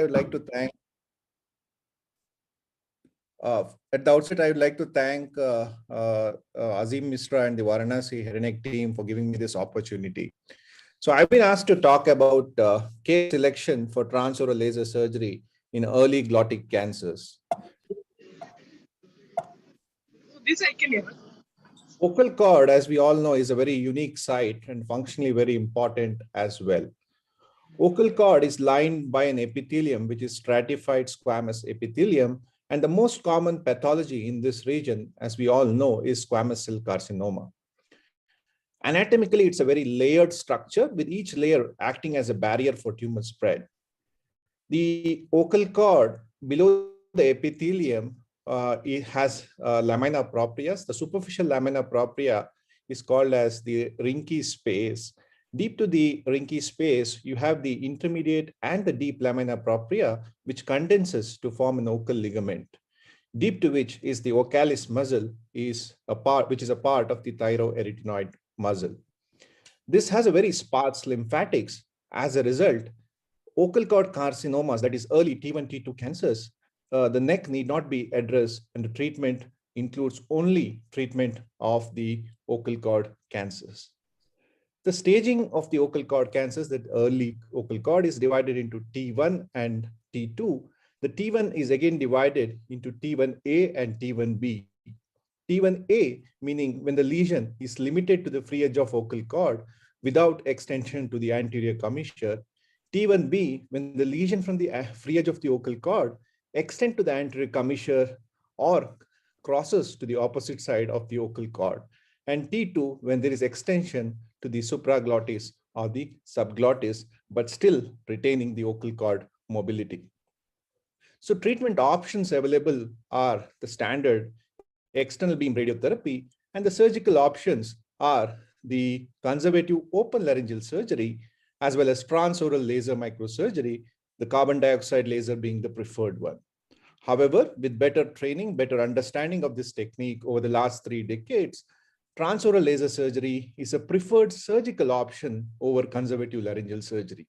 would like to thank at the outset, I would like to thank Azim Misra and the Varanasi Hereneck team for giving me this opportunity. So I've been asked to talk about case selection for transoral laser surgery in early glottic cancers. This I can hear. Vocal cord, as we all know, is a very unique site and functionally very important as well. Vocal cord is lined by an epithelium, which is stratified squamous epithelium. And the most common pathology in this region, as we all know, is squamous cell carcinoma. Anatomically, it's a very layered structure with each layer acting as a barrier for tumor spread. The vocal cord below the epithelium it has lamina propria. The superficial lamina propria is called as the Rinke space. Deep to the Rinke space, you have the intermediate and the deep lamina propria, which condenses to form an vocal ligament. Deep to which is the vocalis muscle, which is a part of the thyroarytenoid muscle. This has a very sparse lymphatics. As a result, vocal cord carcinomas, that is early T1, T2 cancers, the neck need not be addressed, and the treatment includes only treatment of the vocal cord cancers. The staging of the vocal cord cancers, that early vocal cord, is divided into T1 and T2. The T1 is again divided into T1A and T1B. T1A meaning when the lesion is limited to the free edge of vocal cord without extension to the anterior commissure. T1B when the lesion from the free edge of the vocal cord extend to the anterior commissure or crosses to the opposite side of the vocal cord. And T2 when there is extension to the supraglottis or the subglottis, but still retaining the vocal cord mobility. So treatment options available are the standard external beam radiotherapy, and the surgical options are the conservative open laryngeal surgery, as well as transoral laser microsurgery, the carbon dioxide laser being the preferred one. However, with better training, better understanding of this technique over the last 3 decades, transoral laser surgery is a preferred surgical option over conservative laryngeal surgery.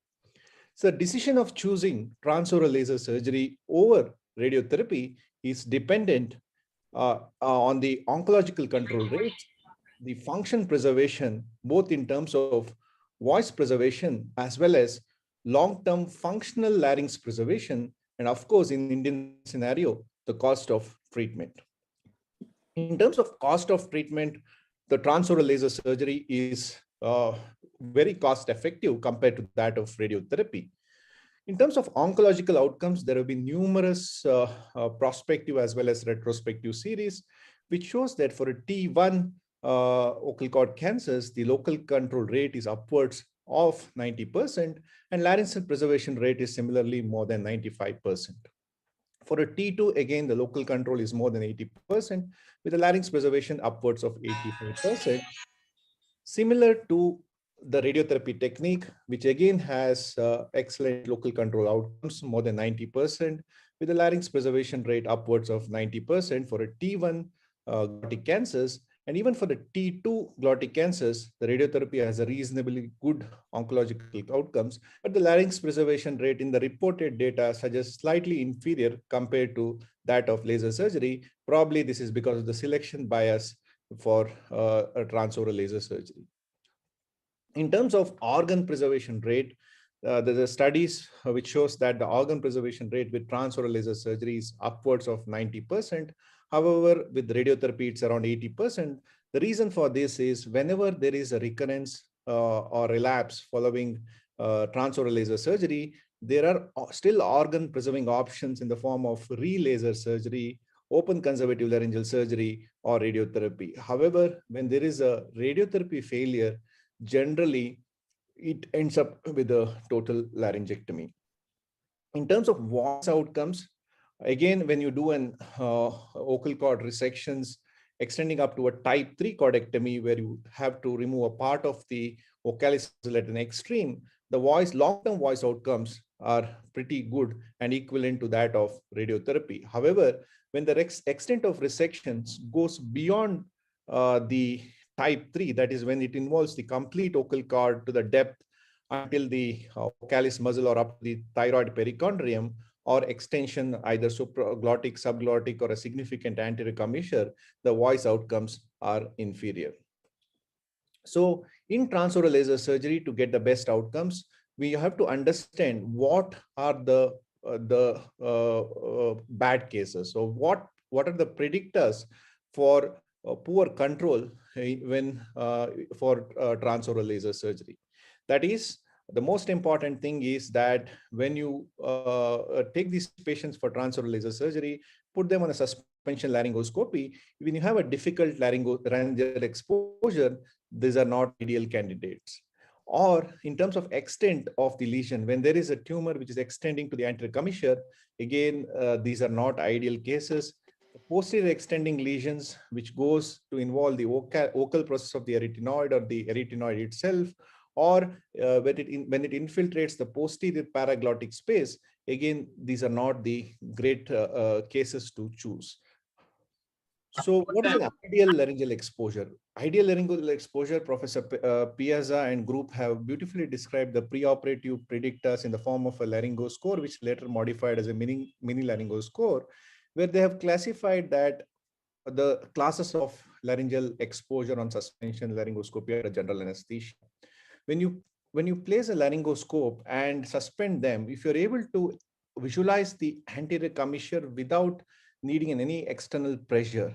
So the decision of choosing transoral laser surgery over radiotherapy is dependent on the oncological control rates, the function preservation, both in terms of voice preservation as well as long-term functional larynx preservation, and of course, in Indian scenario, the cost of treatment. In terms of cost of treatment, the transoral laser surgery is very cost effective compared to that of radiotherapy. In terms of oncological outcomes, there have been numerous prospective as well as retrospective series, which shows that for a T1 vocal cord cancers, the local control rate is upwards of 90%, and laryngeal preservation rate is similarly more than 95%. For a T2, again, the local control is more than 80%, with the larynx preservation upwards of 85%. Similar to the radiotherapy technique, which again has excellent local control outcomes, more than 90%, with the larynx preservation rate upwards of 90% for a T1 glottic cancers. And even for the T2 glottic cancers, the radiotherapy has a reasonably good oncological outcomes, but the larynx preservation rate in the reported data suggests slightly inferior compared to that of laser surgery. Probably this is because of the selection bias for a transoral laser surgery. In terms of organ preservation rate, there are studies which shows that the organ preservation rate with transoral laser surgery is upwards of 90%. However, with radiotherapy, it's around 80%. The reason for this is whenever there is a recurrence or relapse following transoral laser surgery, there are still organ preserving options in the form of re-laser surgery, open conservative laryngeal surgery, or radiotherapy. However, when there is a radiotherapy failure, generally it ends up with a total laryngectomy. In terms of voice outcomes, again, when you do an vocal cord resections extending up to a type 3 cordectomy, where you have to remove a part of the vocalis at an extreme, the long-term voice outcomes are pretty good and equivalent to that of radiotherapy. However, when the extent of resections goes beyond the type 3, that is when it involves the complete vocal cord to the depth until the vocalis muscle or up to the thyroid perichondrium, or extension either supraglottic, subglottic, or a significant anterior commissure, the voice outcomes are inferior. So in transoral laser surgery, to get the best outcomes, we have to understand what are the bad cases. So what are the predictors for poor control for transoral laser surgery? That is, the most important thing is that when you take these patients for transoral laser surgery, put them on a suspension laryngoscopy, when you have a difficult laryngeal exposure, these are not ideal candidates. Or in terms of extent of the lesion, when there is a tumor which is extending to the anterior commissure, again, these are not ideal cases. Posterior extending lesions, which goes to involve the ocal process of the arytenoid or the arytenoid itself, or when it infiltrates the posterior paraglottic space, again, these are not the great cases to choose. So what is an ideal laryngeal exposure? Ideal laryngeal exposure, Professor Piazza and group have beautifully described the preoperative predictors in the form of a laryngo score, which later modified as a mini laryngo score, where they have classified that the classes of laryngeal exposure on suspension laryngoscopy under general anesthesia. When you when you place a laryngoscope and suspend them, if you're able to visualize the anterior commissure without needing any external pressure,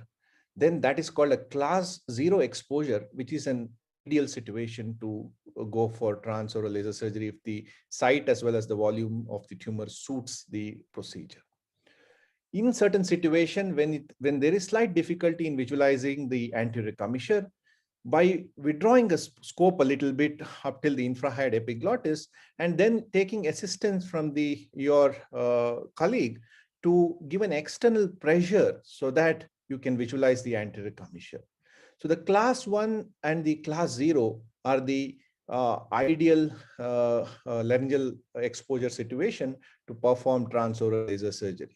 then that is called a class 0 exposure, which is an ideal situation to go for transoral laser surgery if the site as well as the volume of the tumor suits the procedure. In certain situation, when there is slight difficulty in visualizing the anterior commissure, by withdrawing a scope a little bit up till the infrahead epiglottis, and then taking assistance from your colleague to give an external pressure so that you can visualize the anterior commissure. So the class 1 and the class 0 are the ideal laryngeal exposure situation to perform transoral laser surgery.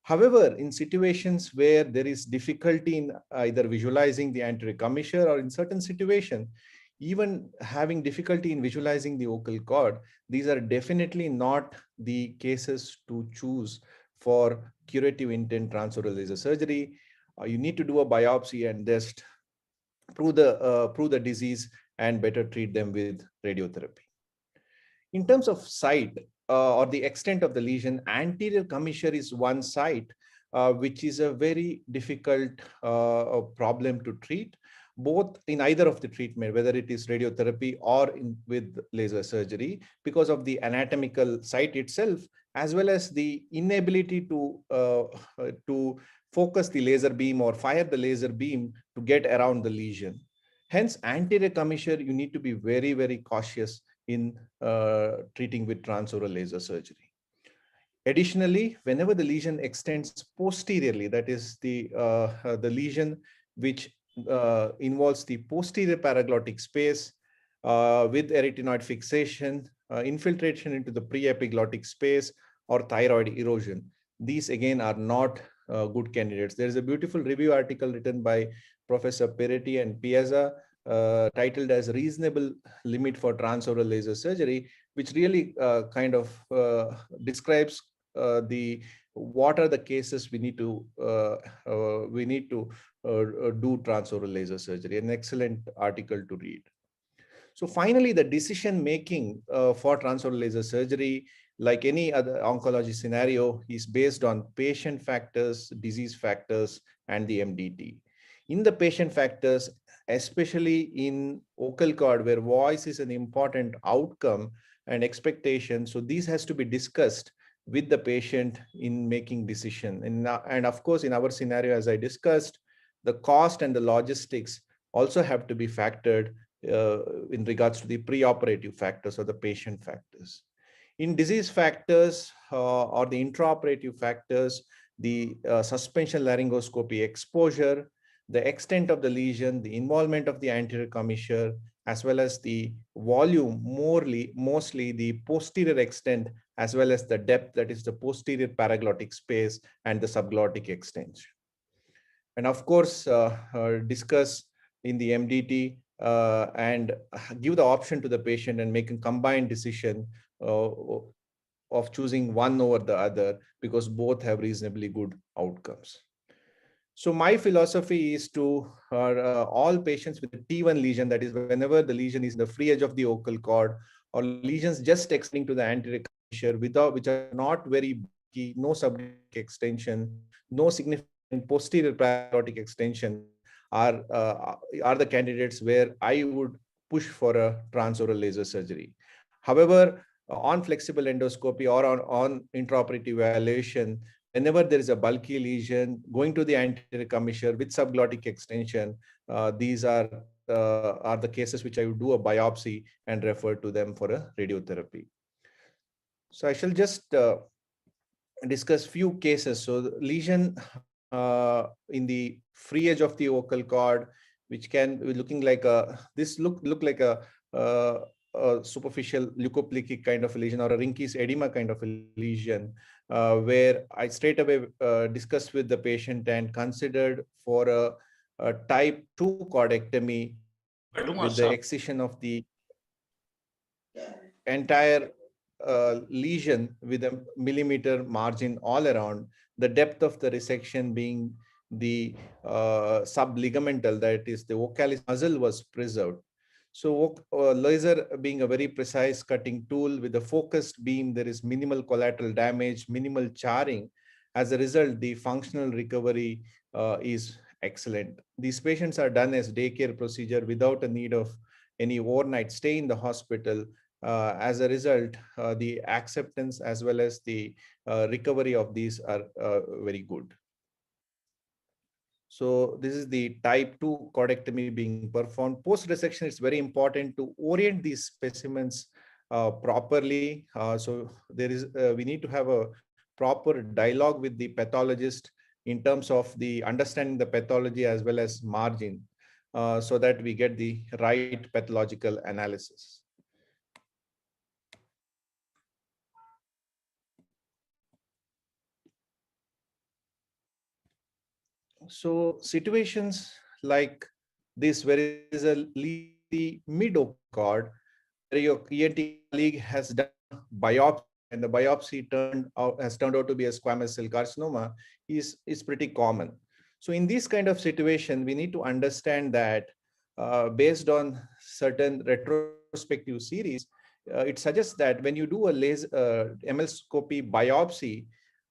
However, in situations where there is difficulty in either visualizing the anterior commissure, or in certain situations, even having difficulty in visualizing the vocal cord, these are definitely not the cases to choose for curative intent transoral laser surgery. You need to do a biopsy and just prove the disease and better treat them with radiotherapy. In terms of site or the extent of the lesion, anterior commissure is one site which is a very difficult problem to treat, both in either of the treatment, whether it is radiotherapy or with laser surgery, because of the anatomical site itself, as well as the inability to focus the laser beam or fire the laser beam to get around the lesion. Hence, anterior commissure, you need to be very, very cautious in treating with transoral laser surgery. Additionally, whenever the lesion extends posteriorly, that is the lesion which involves the posterior paraglottic space with arytenoid fixation, infiltration into the preepiglottic space, or thyroid erosion, these again are not good candidates. There is a beautiful review article written by Professor Peretti and Piazza titled as "Reasonable Limit for Transoral Laser Surgery," which really kind of describes what are the cases we need to do transoral laser surgery. An excellent article to read. So finally, the decision making for transoral laser surgery, like any other oncology scenario, is based on patient factors, disease factors, and the MDT. In the patient factors, especially in vocal cord, where voice is an important outcome and expectation, so these has to be discussed with the patient in making decision. And of course, in our scenario, as I discussed, the cost and the logistics also have to be factored in regards to the preoperative factors or the patient factors. In disease factors or the intraoperative factors, the suspension laryngoscopy exposure, the extent of the lesion, the involvement of the anterior commissure, as well as the volume, mostly the posterior extent, as well as the depth, that is the posterior paraglottic space and the subglottic extension. And of course, discuss in the MDT and give the option to the patient and make a combined decision uh, of choosing one over the other, because both have reasonably good outcomes. So my philosophy is to all patients with a T1 lesion, that is whenever the lesion is in the free edge of the ocal cord, or lesions just extending to the anterior commissure without, which are not very bulky, no subglottic extension, no significant posterior paraglottic extension, are are the candidates where I would push for a transoral laser surgery. However, on flexible endoscopy or on intraoperative evaluation, whenever there is a bulky lesion going to the anterior commissure with subglottic extension, these are the cases which I would do a biopsy and refer to them for a radiotherapy. So I shall just discuss few cases. So the lesion in the free edge of the vocal cord, which can be looking like a, this look like uh, a superficial leukoplikic kind of a lesion or a Rinke's edema kind of a lesion, where I straight away discussed with the patient and considered for a type 2 cordectomy with the excision of the entire lesion with a millimeter margin all around, the depth of the resection being the subligamental, that is the vocalis muscle, was preserved. So laser being a very precise cutting tool with a focused beam, there is minimal collateral damage, minimal charring. As a result, the functional recovery is excellent. These patients are done as daycare procedure without a need of any overnight stay in the hospital. As a result, the acceptance as well as the recovery of these are very good. So this is the type 2 cordectomy being performed. Post-resection, it's very important to orient these specimens properly. So there is, we need to have a proper dialogue with the pathologist in terms of the understanding the pathology as well as margin, so that we get the right pathological analysis. So situations like this, where is a lesion in the mid-ocal cord, where your ENT colleague has done a biopsy and the biopsy has turned out to be a squamous cell carcinoma, is pretty common. So in this kind of situation, we need to understand that based on certain retrospective series, it suggests that when you do a laser emulscopy biopsy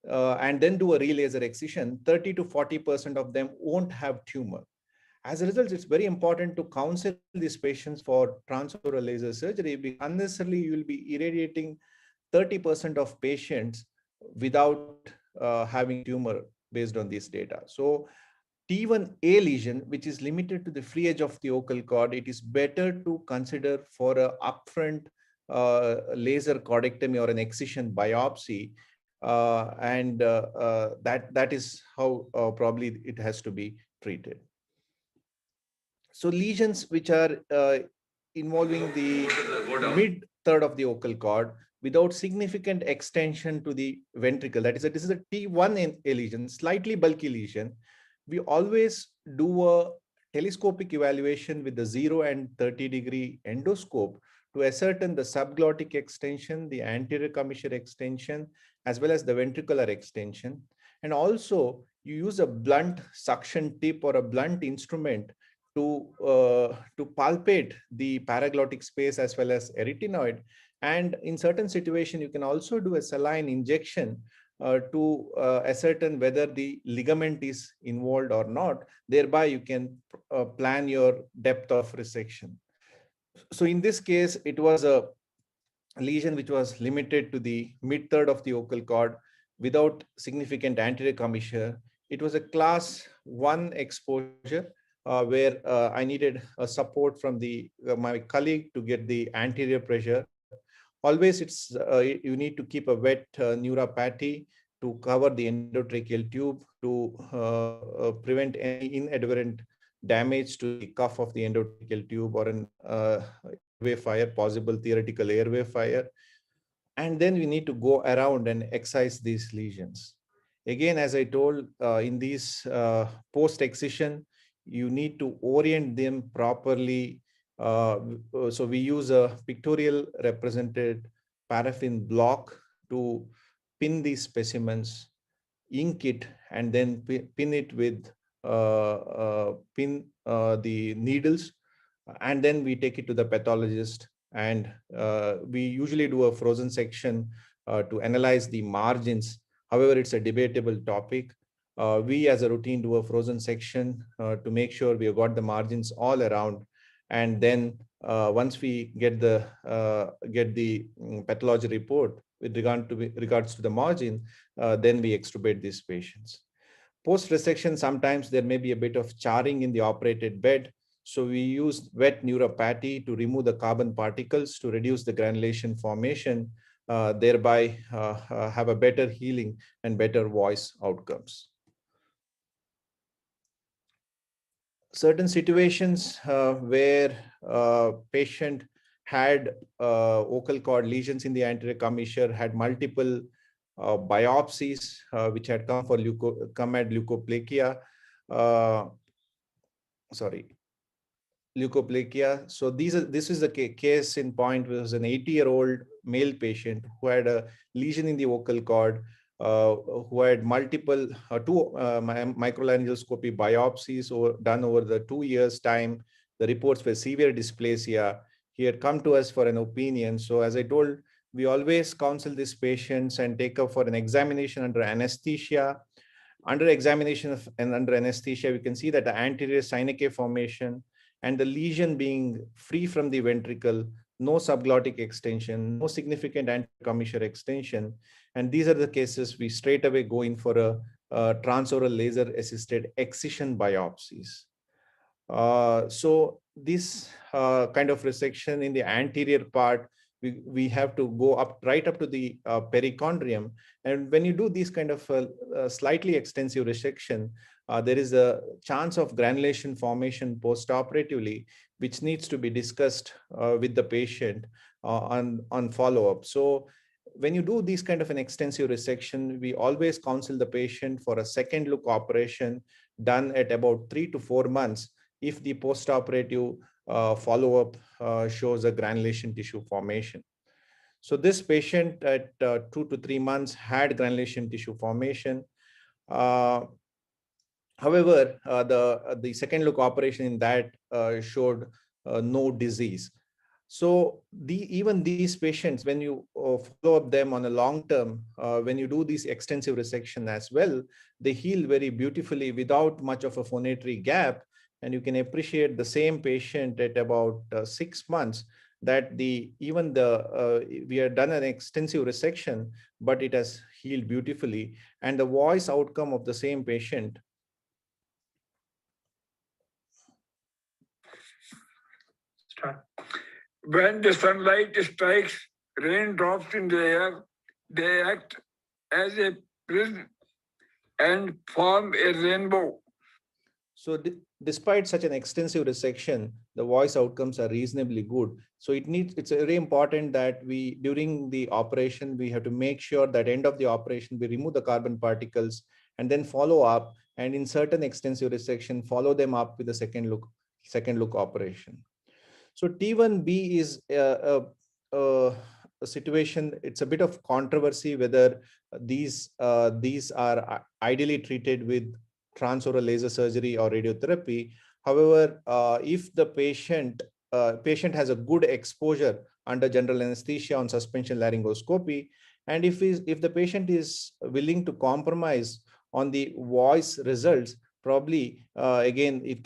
and then do a re-laser excision, 30 to 40% of them won't have tumor. As a result, it's very important to counsel these patients for transoral laser surgery, because unnecessarily you will be irradiating 30% of patients without having tumor based on this data. So T1A lesion, which is limited to the free edge of the vocal cord, it is better to consider for a upfront laser cordectomy or an excision biopsy, and that is how probably it has to be treated. So lesions which are involving the mid third of the vocal cord without significant extension to the ventricle, that is, this is a T1A lesion, slightly bulky lesion. We always do a telescopic evaluation with the 0 and 30-degree endoscope to ascertain the subglottic extension, the anterior commissure extension, as well as the ventricular extension. And also, you use a blunt suction tip or a blunt instrument to palpate the paraglottic space as well as arytenoid. And in certain situations, you can also do a saline injection to ascertain whether the ligament is involved or not. Thereby, you can plan your depth of resection. So in this case, it was a lesion which was limited to the mid third of the vocal cord without significant anterior commissure. It was a class 1 exposure where I needed a support from my colleague to get the anterior pressure. Always you need to keep a wet neuropathy to cover the endotracheal tube to prevent any inadvertent damage to the cuff of the endotracheal tube or an airway fire, possible theoretical airway fire. And then we need to go around and excise these lesions. Again, as I told, in these post-excision, you need to orient them properly So we use a pictorial represented paraffin block to pin these specimens, ink it, and then pin it with the needles, and then we take it to the pathologist, and we usually do a frozen section to analyze the margins. However, it's a debatable topic. We as a routine do a frozen section to make sure we have got the margins all around, and then once we get the pathology report with regards to the margin, then we extubate these patients. Post resection, sometimes there may be a bit of charring in the operated bed. So we use wet neuropathy to remove the carbon particles to reduce the granulation formation, thereby have a better healing and better voice outcomes. Certain situations where patient had vocal cord lesions in the anterior commissure, had multiple biopsies which had come at leukoplegia, uh, sorry, leukoplegia. So this is the case in point. Was an 80-year-old male patient who had a lesion in the vocal cord, who had multiple two microlaryngoscopy biopsies done over the 2 years time. The reports were severe dysplasia. He had come to us for an opinion. So as I told, we always counsel these patients and take up for an examination under anesthesia. Under examination and under anesthesia, we can see that the anterior synechial formation and the lesion being free from the ventricle, no subglottic extension, no significant anterior commissure extension. And these are the cases we straight away go in for a transoral laser assisted excision biopsies. So this kind of resection in the anterior part, we have to go up right up to the perichondrium. And when you do this kind of slightly extensive resection, there is a chance of granulation formation post-operatively, which needs to be discussed with the patient on follow-up. So when you do this kind of an extensive resection, we always counsel the patient for a second look operation done at about 3 to 4 months if the post-operative follow-up shows a granulation tissue formation. So this patient at 2 to 3 months had granulation tissue formation. However, the second look operation in that showed no disease. So even these patients, when you follow up them on a long term, when you do this extensive resection as well, they heal very beautifully without much of a phonatory gap. And you can appreciate the same patient at about 6 months that we have done an extensive resection, but it has healed beautifully. And the voice outcome of the same patient. When the sunlight strikes raindrops in the air, they act as a prism and form a rainbow. So despite such an extensive resection, the voice outcomes are reasonably good. So it's very important that during the operation, we have to make sure that end of the operation, we remove the carbon particles and then follow up, and in certain extensive resection, follow them up with the second look operation. So T1B is a situation. It's a bit of controversy whether these are ideally treated with transoral laser surgery or radiotherapy. However, if the patient has a good exposure under general anesthesia on suspension laryngoscopy, and if the patient is willing to compromise on the voice results, probably again it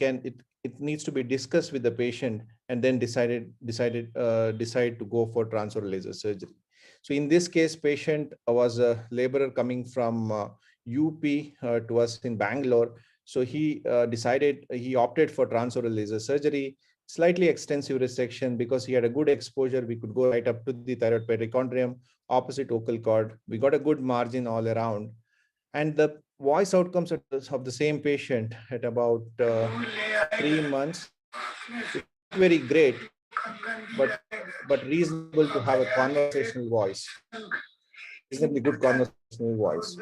needs to be discussed with the patient and then decide to go for transoral laser surgery. So in this case, patient was a laborer coming from UP to us in Bangalore. So he opted for transoral laser surgery, slightly extensive resection. Because he had a good exposure, we could go right up to the thyroid perichondrium, opposite vocal cord. We got a good margin all around. And the voice outcomes of the same patient at about 3 months, it's not very great, but reasonable to have a conversational voice, reasonably good conversational voice.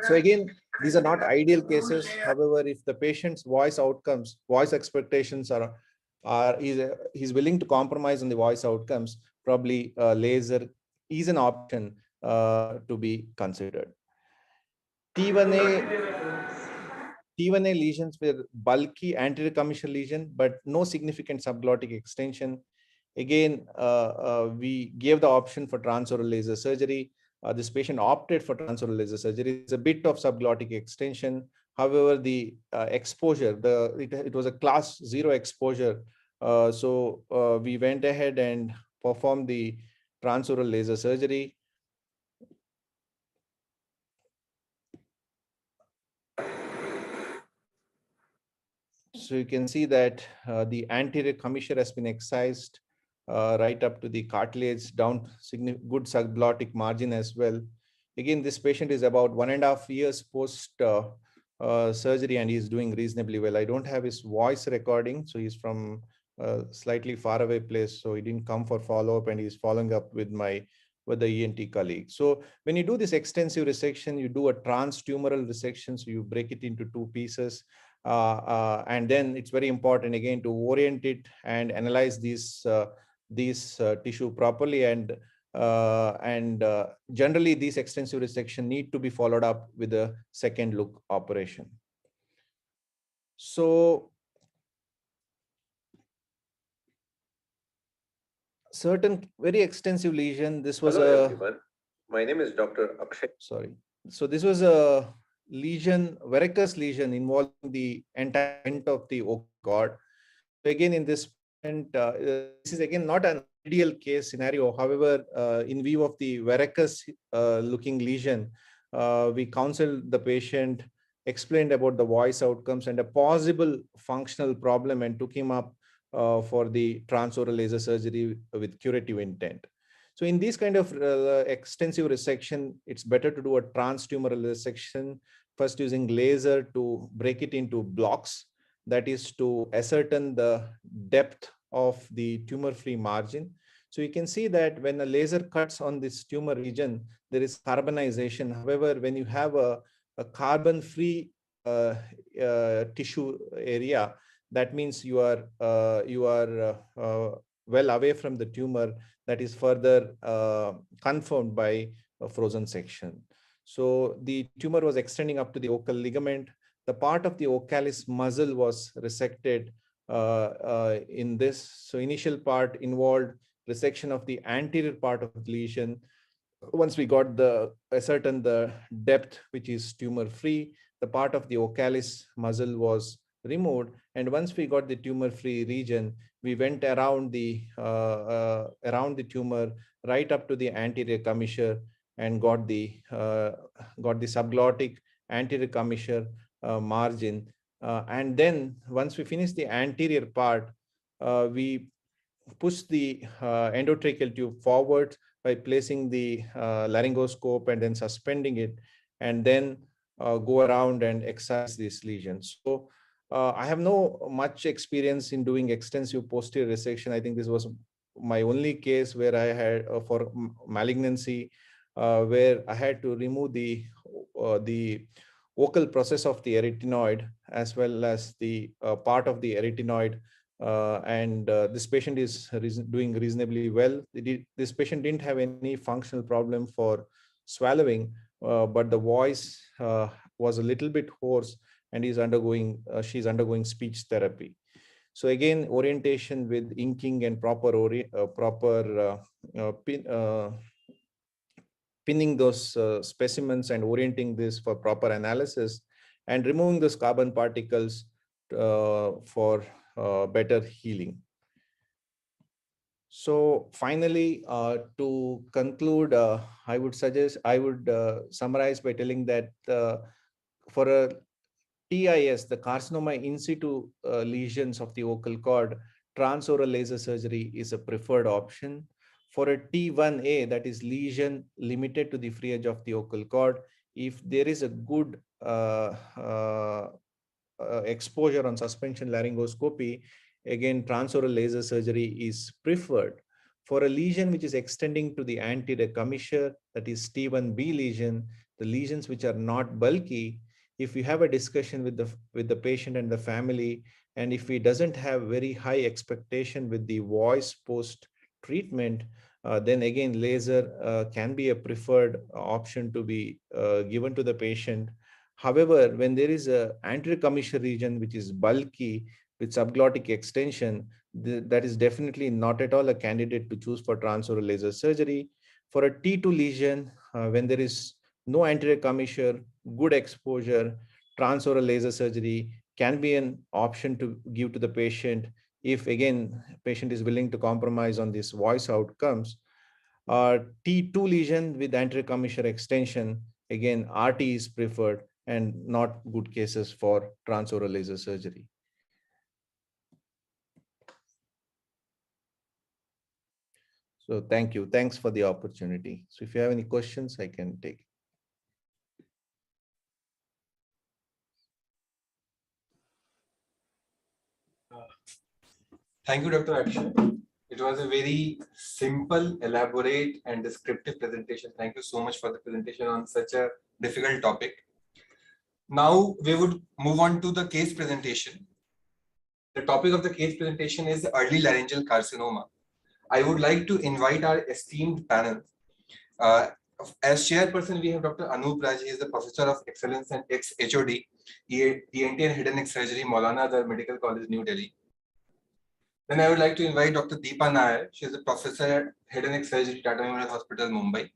So again, these are not ideal cases. However, if the patient's voice expectations are he's willing to compromise on the voice outcomes, probably laser is an option to be considered. T1A T1A lesions were bulky anterior commissure lesion, but no significant subglottic extension. Again, we gave the option for transoral laser surgery. This patient opted for transoral laser surgery. There's a bit of subglottic extension. However, the exposure, it was a class 0 exposure. So we went ahead and performed the transoral laser surgery. So you can see that the anterior commissure has been excised right up to the cartilage, down good subglottic margin as well. Again, this patient is about 1.5 years post surgery, and he's doing reasonably well. I don't have his voice recording, so he's from a slightly far away place, so he didn't come for follow-up, and he's following up with the ENT colleague. So when you do this extensive resection, you do a transtumoral resection, so you break it into 2 pieces. And then it's very important again to orient it and analyze these tissue properly, and generally these extensive resection need to be followed up with a second look operation. So certain very extensive lesion. This was Hello everyone. My name is Dr. Akshay. Sorry. So this was a lesion, varicose lesion involving the entire vent of the vocal cord. So again, in this patient, this is again not an ideal case scenario. However, in view of the varicose looking lesion, we counseled the patient, explained about the voice outcomes and a possible functional problem, and took him up for the transoral laser surgery with curative intent. So in these kind of extensive resection, it's better to do a transtumoral resection, first using laser to break it into blocks, that is to ascertain the depth of the tumor-free margin. So you can see that when a laser cuts on this tumor region, there is carbonization. However, when you have a carbon-free tissue area, that means you are well away from the tumor. That is further confirmed by a frozen section. So the tumor was extending up to the ocal ligament. The part of the ocalis muscle was resected in this. So initial part involved resection of the anterior part of the lesion. Once we got the ascertain the depth, which is tumor free, the part of the ocalis muscle was removed. And once we got the tumor free region, we went around the tumor right up to the anterior commissure and got the subglottic anterior commissure margin. And then once we finish the anterior part, we push the endotracheal tube forward by placing the laryngoscope and then suspending it, and then go around and excise these lesions. So I have no much experience in doing extensive posterior resection. I think this was my only case where I had for malignancy, where I had to remove the vocal process of the arytenoid as well as the part of the arytenoid. And this patient is doing reasonably well. This patient didn't have any functional problem for swallowing, but the voice was a little bit hoarse, and she's undergoing speech therapy. So again, orientation with inking and proper pinning those specimens and orienting this for proper analysis, and removing those carbon particles for better healing. So finally, to conclude, I would summarize by telling that for a TIS, the carcinoma in situ lesions of the vocal cord, transoral laser surgery is a preferred option. For a T1A, that is lesion limited to the free edge of the vocal cord, if there is a good exposure on suspension laryngoscopy, again, transoral laser surgery is preferred. For a lesion which is extending to the anterior commissure, that is T1B lesion, the lesions which are not bulky, if you have a discussion with the patient and the family, And if he doesn't have very high expectation with the voice post treatment, then again, laser can be a preferred option to be given to the patient. However, when there is a anterior commissure region which is bulky with subglottic extension, that is definitely not at all a candidate to choose for transoral laser surgery. For a T2 lesion, when there is no anterior commissure, good exposure, transoral laser surgery can be an option to give to the patient if, again, patient is willing to compromise on these voice outcomes. T2 lesion with anterior commissure extension, again, RT is preferred and not good cases for transoral laser surgery. So thank you. Thanks for the opportunity. So if you have any questions, I can take. Thank you, Dr. Akshay. It was a very simple, elaborate, and descriptive presentation. Thank you so much for the presentation on such a difficult topic. Now we would move on to the case presentation. The topic of the case presentation is early laryngeal carcinoma. I would like to invite our esteemed panel. As chairperson, we have Dr. Anup Raj. He is the Professor of Excellence and ex-HOD, ENT and Head and Neck Surgery, Maulana Azhar Medical College, New Delhi. Then I would like to invite Dr. Deepa Nair. She is a Professor at Head and Neck Surgery, Tata Memorial Hospital, Mumbai.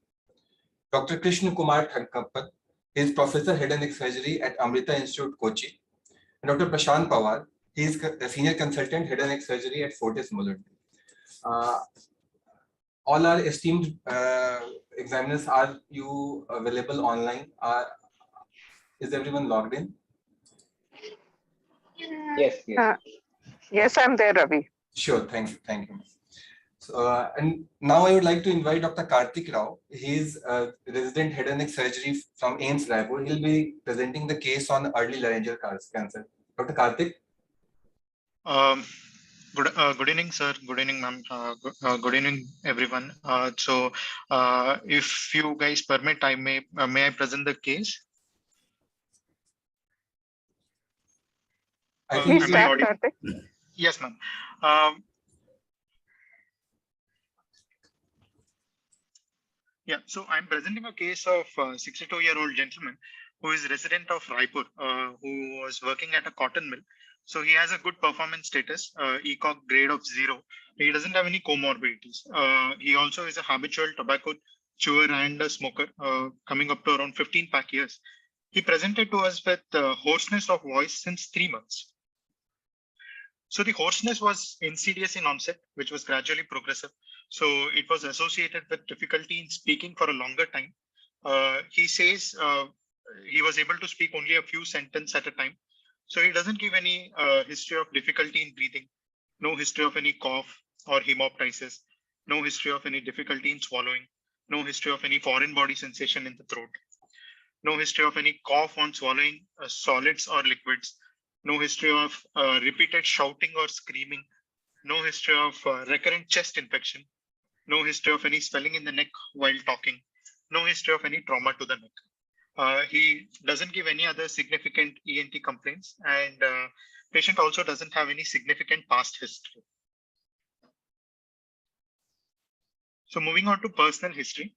Dr. Krishna Kumar Thankappan. He is Professor Head and Neck Surgery at Amrita Institute, Kochi. And Dr. Prashant Pawar. He is the Senior Consultant Head and Neck Surgery at Fortis, Mulund. All our esteemed examiners, are you available online? Is everyone logged in? Yes, yes. Yes, I'm there, Ravi. Sure, thank you. So, and now I would like to invite Dr. Karthik Rao. He is a resident head and neck surgery from AIIMS Raipur. He'll be presenting the case on early laryngeal cancer. Dr. Karthik. Good evening, sir. Good evening, ma'am. Good evening, everyone. If you guys permit, may I present the case? Please start, Karthik. Yes, ma'am. Yeah, so I'm presenting a case of a 62-year-old gentleman who is resident of Raipur, who was working at a cotton mill. So he has a good performance status, ECOG grade of 0. He doesn't have any comorbidities. He also is a habitual tobacco chewer and a smoker, coming up to around 15 pack years. He presented to us with hoarseness of voice since 3 months. So the hoarseness was insidious in onset, which was gradually progressive. So it was associated with difficulty in speaking for a longer time. He says he was able to speak only a few sentences at a time. So he doesn't give any history of difficulty in breathing, no history of any cough or hemoptysis, no history of any difficulty in swallowing, no history of any foreign body sensation in the throat, no history of any cough on swallowing solids or liquids, no history of repeated shouting or screaming, no history of recurrent chest infection, no history of any swelling in the neck while talking, no history of any trauma to the neck. He doesn't give any other significant ENT complaints, and patient also doesn't have any significant past history. So moving on to personal history,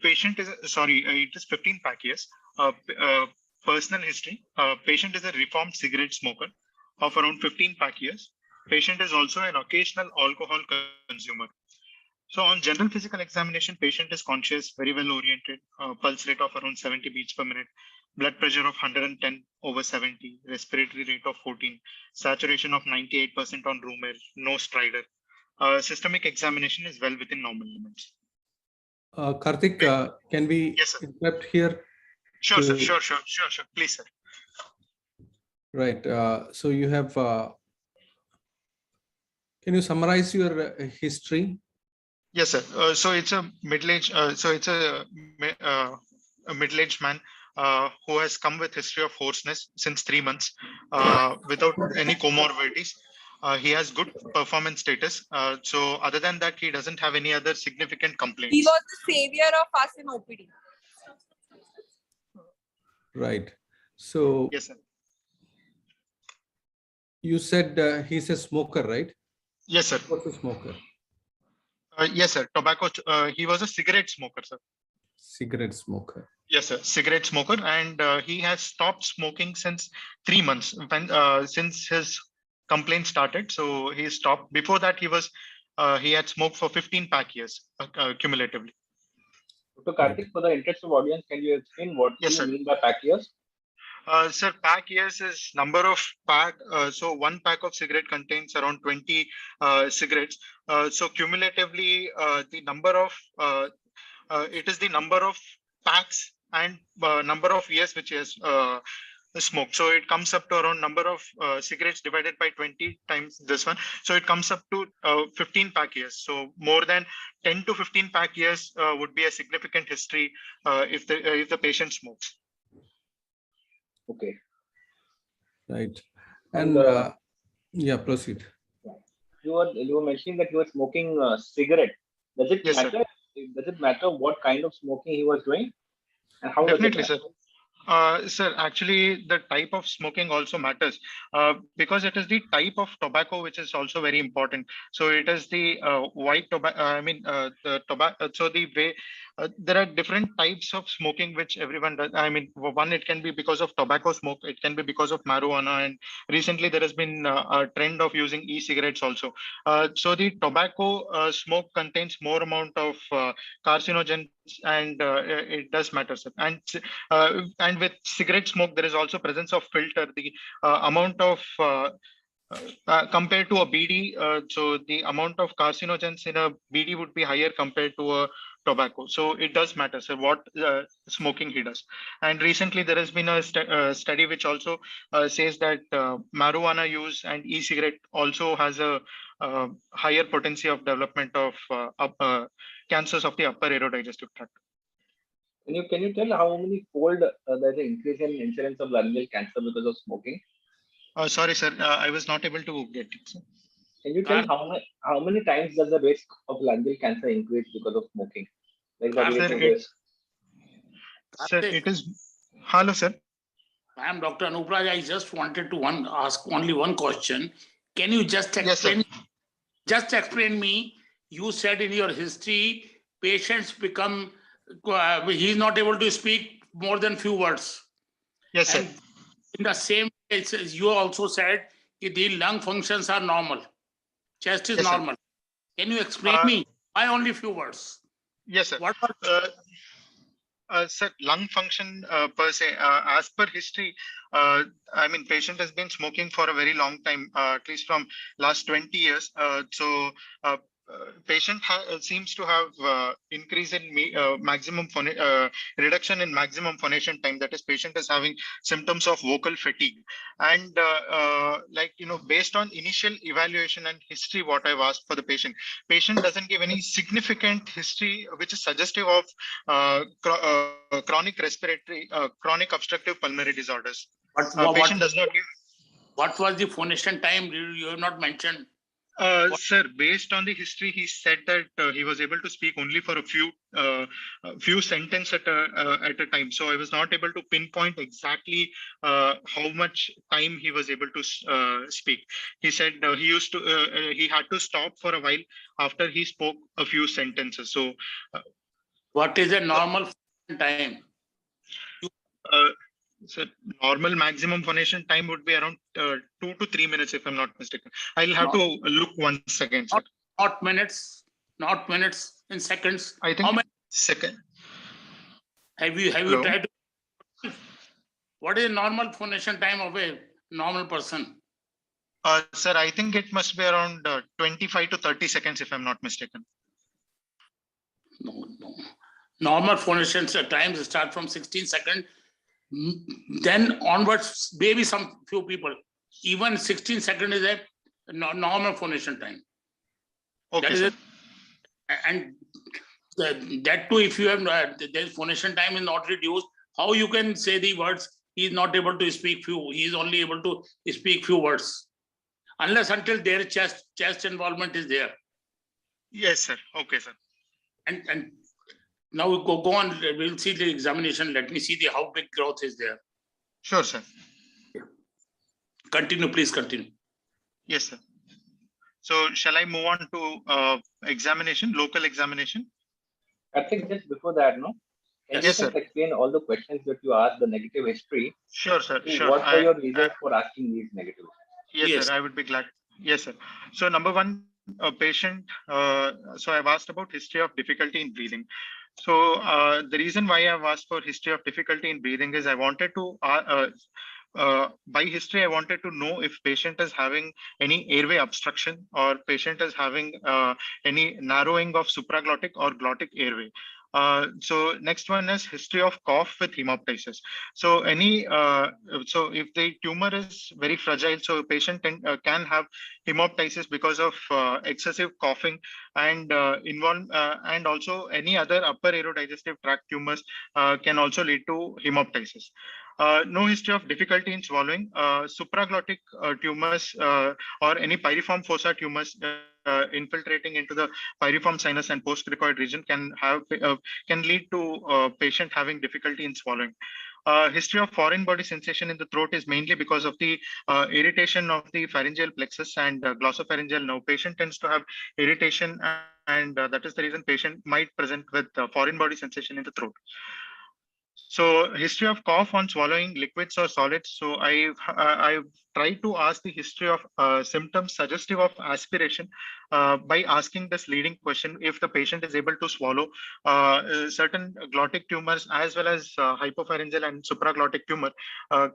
patient is, it is 15 pack years. Personal history, patient is a reformed cigarette smoker of around 15 pack years. Patient is also an occasional alcohol consumer. So on general physical examination, patient is conscious, very well oriented, pulse rate of around 70 beats per minute, blood pressure of 110/70, respiratory rate of 14, saturation of 98% on room air, no stridor. Systemic examination is well within normal limits. Karthik, can we interrupt here? Sure, sir. Sure. Please, sir. Right. So you have, can you summarize your history? Yes, sir. So it's a middle-aged, a middle-aged man who has come with history of hoarseness since 3 months without any comorbidities. He has good performance status. So other than that, he doesn't have any other significant complaints. He was the savior of us in OPD. Right. So yes, sir. You said he's a smoker, right? Yes, sir. What's a smoker? Yes, sir. Tobacco. He was a cigarette smoker, sir. Cigarette smoker. Yes, sir. Cigarette smoker, and he has stopped smoking since 3 months when since his complaint started. So he stopped. Before that, he had smoked for 15 pack years cumulatively. Dr. Karthik, for the interest of audience, can you explain what Yes, you sir. mean by pack years? Sir, pack years is number of pack. So one pack of cigarette contains around 20 cigarettes. So cumulatively, the number of it is the number of packs and number of years which is smoked. So it comes up to around number of cigarettes divided by 20 times this one. So it comes up to 15 pack years. So more than 10 to 15 pack years would be a significant history if the patient smokes. Okay. Right. And, And yeah, proceed. You were mentioning that he was smoking cigarette. Does it Yes, sir. matter? Does it matter what kind of smoking he was doing? And how Definitely, does it sir. matter? Sir, actually, the type of smoking also matters because it is the type of tobacco which is also very important. So it is the white tobacco. The tobacco. So the way there are different types of smoking which everyone does. I mean, one, it can be because of tobacco smoke. It can be because of marijuana, and recently there has been a trend of using e-cigarettes also. So the tobacco smoke contains more amount of carcinogens, and it does matter, sir. And with cigarette smoke, there is also presence of filter. The amount of compared to a BD, so the amount of carcinogens in a BD would be higher compared to a tobacco. So it does matter, sir, what smoking he does. And recently there has been a study which also says that marijuana use and e-cigarette also has a higher potency of development of cancers of the upper aerodigestive tract. Can you tell how many fold there's an increase in incidence of laryngeal cancer because of smoking? Sorry, sir, I was not able to get it, sir. Can you tell how many times does the risk of laryngeal cancer increase because of smoking? Like the relative risk. Sir, it is. Hello, sir. I am Dr. Anupraj. I just wanted to ask only one question. Can you just explain? Yes, just explain me. You said in your history, patients become. He is not able to speak more than few words. Yes, sir. And in the same way, you also said that the lung functions are normal. Chest is Yes, normal. Sir. Can you explain me why only few words? Yes, sir. What sir, lung function per se, as per history, I mean, patient has been smoking for a very long time, at least from last 20 years. Patient seems to have increase in maximum reduction in maximum phonation time. That is, patient is having symptoms of vocal fatigue. And based on initial evaluation and history, what I've asked for the patient doesn't give any significant history which is suggestive of chronic respiratory, chronic obstructive pulmonary disorders. Patient does not give. What was the phonation time? You have not mentioned. Sir, based on the history, he said that he was able to speak only for a few sentences at a time. So I was not able to pinpoint exactly how much time he was able to speak. He said he had to stop for a while after he spoke a few sentences. So, what is a normal time? So normal maximum phonation time would be around 2 to 3 minutes, if I'm not mistaken. I'll have to look once again, sir. Not minutes, in seconds. I think how many seconds? Have you tried to? What is normal phonation time of a normal person? Sir, I think it must be around 25 to 30 seconds, if I'm not mistaken. No. Normal phonation times start from 16 seconds. Then onwards, maybe some few people, even 16 seconds is a normal phonation time. Okay, that is it. And that too, if you have the phonation time is not reduced, how you can say the words? He is not able to speak few. He is only able to speak few words, unless until their chest involvement is there. Yes, sir. Okay, sir. And now we go on. We'll see the examination. Let me see how big growth is there. Sure, sir. Continue, please continue. Yes, sir. So shall I move on to examination, local examination? I think just before that, no? Can you Yes, just sir. explain all the questions that you asked, the negative history? Sure, sir. So Sure. what were your reasons for asking these negative histories? Yes, sir. I would be glad. Yes, sir. So number one, a patient. So I've asked about history of difficulty in breathing. So the reason why I've asked for history of difficulty in breathing is I wanted to, by history, I wanted to know if patient is having any airway obstruction or patient is having any narrowing of supraglottic or glottic airway. So next one is history of cough with hemoptysis. So so if the tumor is very fragile, so patient can have hemoptysis because of excessive coughing and also any other upper aerodigestive tract tumors can also lead to hemoptysis. No history of difficulty in swallowing. Supraglottic tumors or any piriform fossa tumors infiltrating into the piriform sinus and postcricoid region can lead to patient having difficulty in swallowing. History of foreign body sensation in the throat is mainly because of the irritation of the pharyngeal plexus and glossopharyngeal nerve. Patient tends to have irritation, and that is the reason patient might present with foreign body sensation in the throat. So history of cough on swallowing liquids or solids. So I've tried to ask the history of symptoms suggestive of aspiration by asking this leading question: if the patient is able to swallow certain glottic tumors as well as hypopharyngeal and supraglottic tumor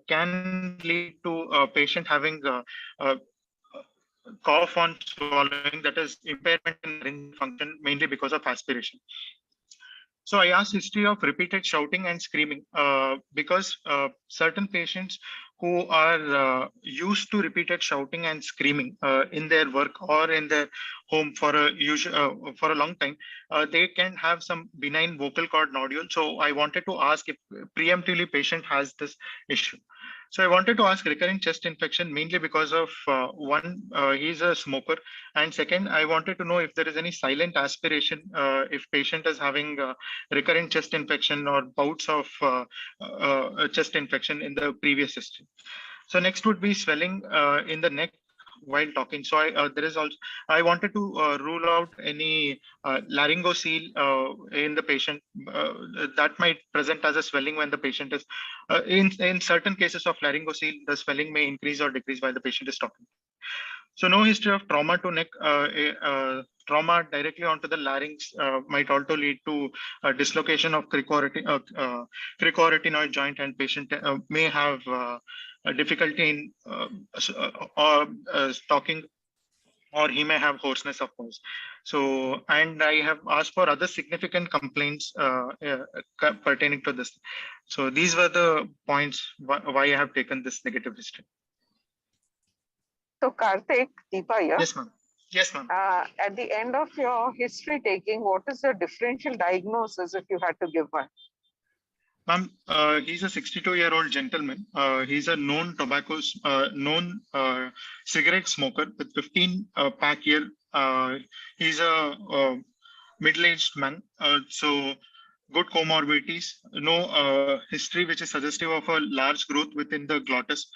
can lead to a patient having cough on swallowing, that is impairment in laryngeal function mainly because of aspiration. So I asked history of repeated shouting and screaming because certain patients who are used to repeated shouting and screaming in their work or in their home for a long time, they can have some benign vocal cord nodule. So I wanted to ask if preemptively patient has this issue. So I wanted to ask recurrent chest infection mainly because of one, he's a smoker, and second, I wanted to know if there is any silent aspiration if patient is having recurrent chest infection or bouts of chest infection in the previous history. So next would be swelling in the neck while talking. So I wanted to rule out any laryngocele in the patient that might present as a swelling when the patient is in certain cases of laryngocele, the swelling may increase or decrease while the patient is talking. So no history of trauma to neck. Trauma directly onto the larynx might also lead to dislocation of cricoretinoid joint, and patient may have a difficulty in talking, or he may have hoarseness of voice. So, and I have asked for other significant complaints pertaining to this. So these were the points why I have taken this negative history. So Karthik, Deepa here. Yes, ma'am. Yes, ma'am. At the end of your history taking, what is the differential diagnosis if you had to give one? Ma'am, he's a 62-year-old gentleman. He's a known cigarette smoker with 15 pack year. He's a middle-aged man. So good comorbidities, no history which is suggestive of a large growth within the glottis.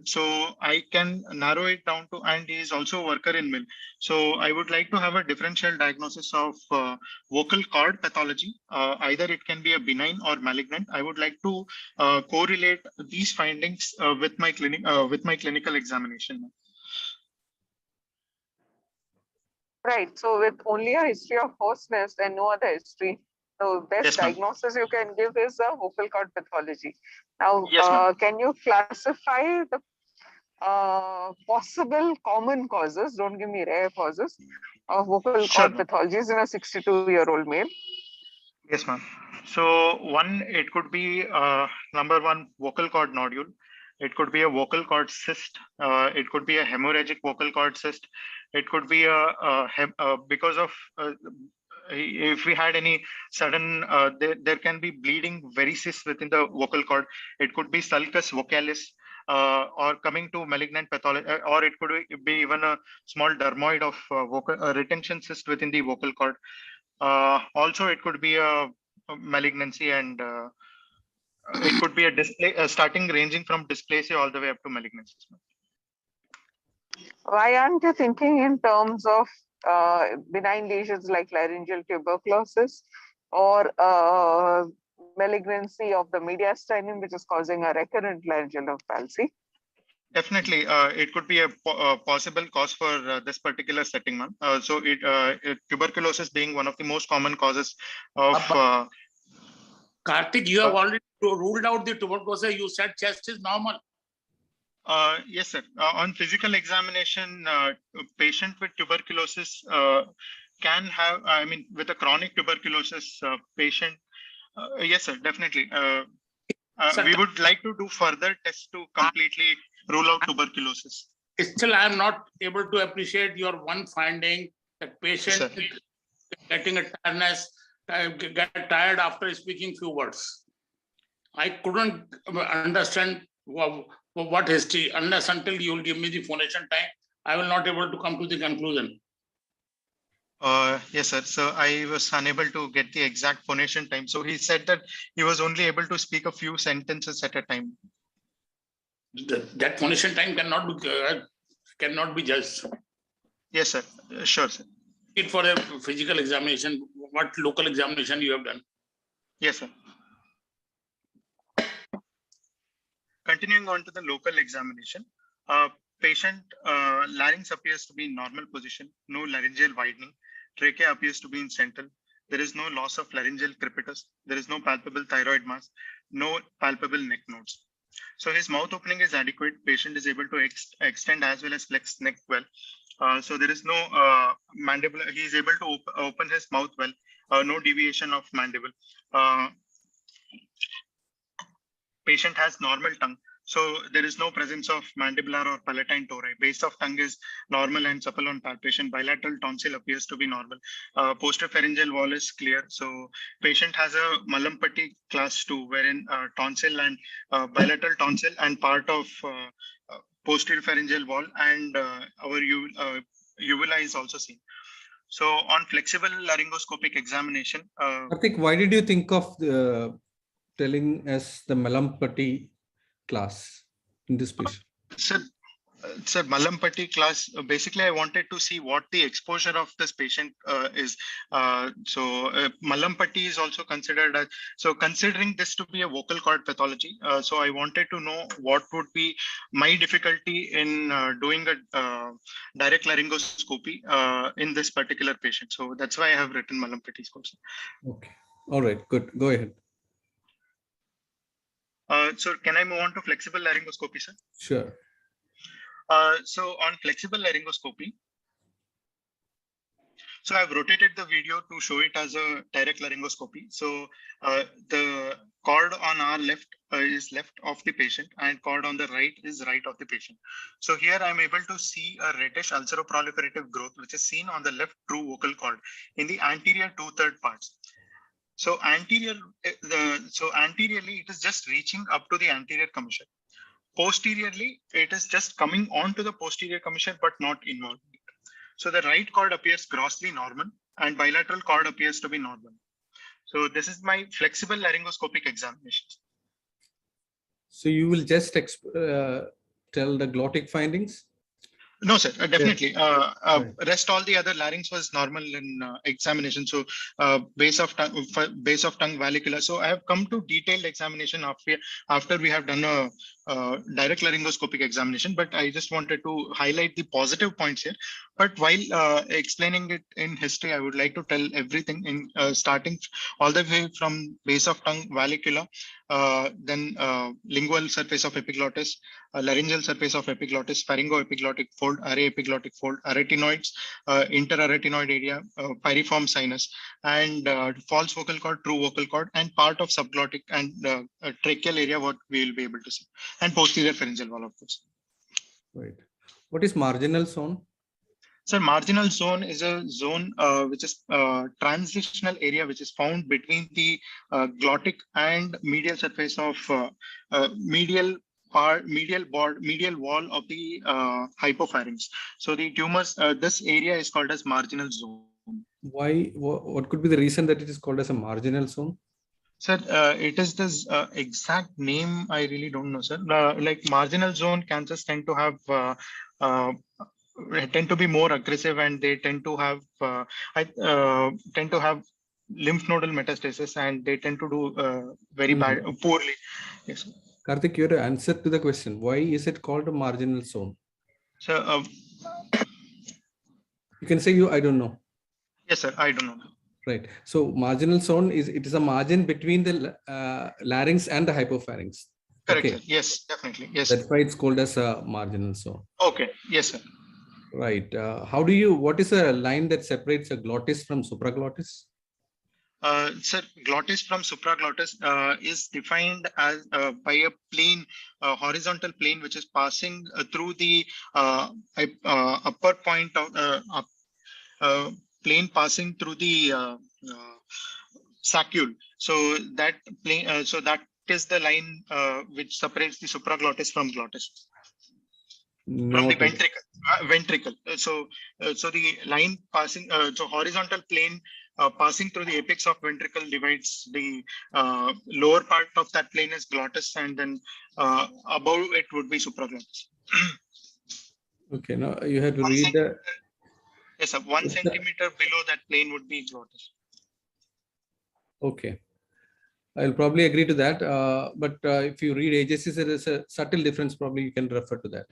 So I can narrow it down to, and he is also a worker in mill. So I would like to have a differential diagnosis of vocal cord pathology. Either it can be a benign or malignant. I would like to correlate these findings with my clinical examination. Right. So with only a history of hoarseness and no other history, the best diagnosis you can give is a vocal cord pathology. Now, can you classify the possible common causes, don't give me rare causes, of vocal cord pathologies in a 62-year-old male? Yes, ma'am. So one, it could be number one, vocal cord nodule. It could be a vocal cord cyst. It could be a hemorrhagic vocal cord cyst. It could be because of if we had any sudden, there can be bleeding varices within the vocal cord. It could be sulcus vocalis. Or coming to malignant pathology, or it could be even a small dermoid of vocal retention cyst within the vocal cord. Also, it could be a malignancy, and it could be a display starting ranging from dysplasia all the way up to malignancy. Why aren't you thinking in terms of benign lesions like laryngeal tuberculosis or malignancy of the mediastinum, which is causing a recurrent laryngeal nerve palsy? Definitely, it could be a possible cause for this particular setting, ma'am. Tuberculosis being one of the most common causes of. Karthik, you have already ruled out the tuberculosis. You said chest is normal. Yes, sir. On physical examination, patient with tuberculosis can have, I mean, with a chronic tuberculosis patient, yes, sir, definitely. We would like to do further tests to completely rule out tuberculosis. Still, I am not able to appreciate your one finding that patient getting a tiredness, get tired after speaking few words. I couldn't understand what history, unless until you will give me the phonation time, I will not able to come to the conclusion. Yes, sir. So I was unable to get the exact phonation time. So he said that he was only able to speak a few sentences at a time. That phonation time cannot be judged. Yes, sir. Sure, sir. It for a physical examination, what local examination you have done? Yes, sir. Continuing on to the local examination, patient larynx appears to be in normal position, no laryngeal widening, trachea appears to be in central, there is no loss of laryngeal crepitus, there is no palpable thyroid mass, no palpable neck nodes. So his mouth opening is adequate, patient is able to extend as well as flex neck well. So there is no mandible, he is able to open his mouth well, no deviation of mandible. Patient has normal tongue, so there is no presence of mandibular or palatine tori. Base of tongue is normal and supple on palpation. Bilateral tonsil appears to be normal. Posterior pharyngeal wall is clear. So patient has a Malampati class 2, wherein tonsil and bilateral tonsil and part of posterior pharyngeal wall and our uvula is also seen. So on flexible laryngoscopic examination. Karthik, why did you think of telling us the Malampati class in this patient? Sir, Malampati class, basically I wanted to see what the exposure of this patient is. Malampati is also considered as, so considering this to be a vocal cord pathology, so I wanted to know what would be my difficulty in doing a direct laryngoscopy in this particular patient. So that's why I have written Malampati score. Okay, all right, good, go ahead. So can I move on to flexible laryngoscopy, sir? Sure. So on flexible laryngoscopy, so I've rotated the video to show it as a direct laryngoscopy. So the cord on our left is left of the patient and cord on the right is right of the patient. So here I'm able to see a reddish ulceroproliferative growth, which is seen on the left true vocal cord in the anterior 2/3 parts. So anteriorly, it is just reaching up to the anterior commissure. Posteriorly, it is just coming onto the posterior commissure, but not involved. So the right cord appears grossly normal and bilateral cord appears to be normal. So this is my flexible laryngoscopic examination. So you will just tell the glottic findings? No, sir, definitely. Rest all the other larynx was normal in examination. So base of tongue, valvular. So I have come to detailed examination after we have done a direct laryngoscopic examination, but I just wanted to highlight the positive points here. But while explaining it in history, I would like to tell everything in starting all the way from base of tongue, valvular, then lingual surface of epiglottis, laryngeal surface of epiglottis, pharyngoepiglottic fold, array epiglottic fold, arytenoids, interarytenoid area, piriform sinus, and false vocal cord, true vocal cord, and part of subglottic and tracheal area, what we will be able to see, and posterior pharyngeal wall, of course. Right. What is marginal zone? So marginal zone is a zone which is transitional area which is found between the glottic and medial surface of medial wall of the hypopharynx. So the tumors, this area is called as marginal zone. Why? What could be the reason that it is called as a marginal zone? Sir, it is this exact name I really don't know, sir. Like marginal zone cancers tend to have tend to be more aggressive, and they tend to have tend to have lymph nodal metastasis, and they tend to do very bad, poorly. Yes. Karthik, your answer to the question, why is it called a marginal zone? So you can say I don't know. Yes, sir, I don't know. Right. So marginal zone is a margin between the larynx and the hypopharynx. Correct. Okay. Sir. Yes, definitely. Yes. That's why it's called as a marginal zone. Okay. Yes, sir. Right. What is a line that separates a glottis from supraglottis? Sir, glottis from supraglottis is defined as by a plane, horizontal plane, which is passing through the upper point of plane passing through the saccule. So that plane, so that is the line which separates the supraglottis from glottis. From the ventricle. So the line passing, so horizontal plane passing through the apex of ventricle divides the lower part of that plane as glottis, and then above it would be supraglottis. Okay, now you have to read the. Yes, sir. 1 centimeter below that plane would be glottis. Okay. I'll probably agree to that. But if you read AJC, there is a subtle difference. Probably you can refer to that.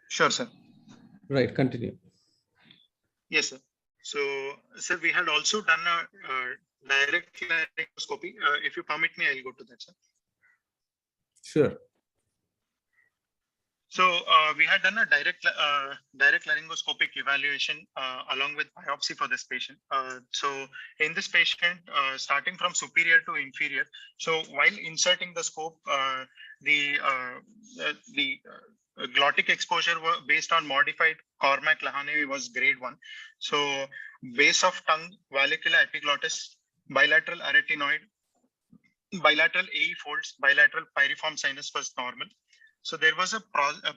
Sure, sir. Right. Continue. Yes, sir. So, sir, we had also done a direct laryngoscopy. If you permit me, I'll go to that, sir. Sure. So we had done a direct laryngoscopic evaluation along with biopsy for this patient. So in this patient, starting from superior to inferior. So while inserting the scope, the glottic exposure were based on modified Cormack-Lahane was grade 1. So base of tongue, vallicular epiglottis, bilateral arytenoid, bilateral AE folds, bilateral pyriform sinus was normal. So there was a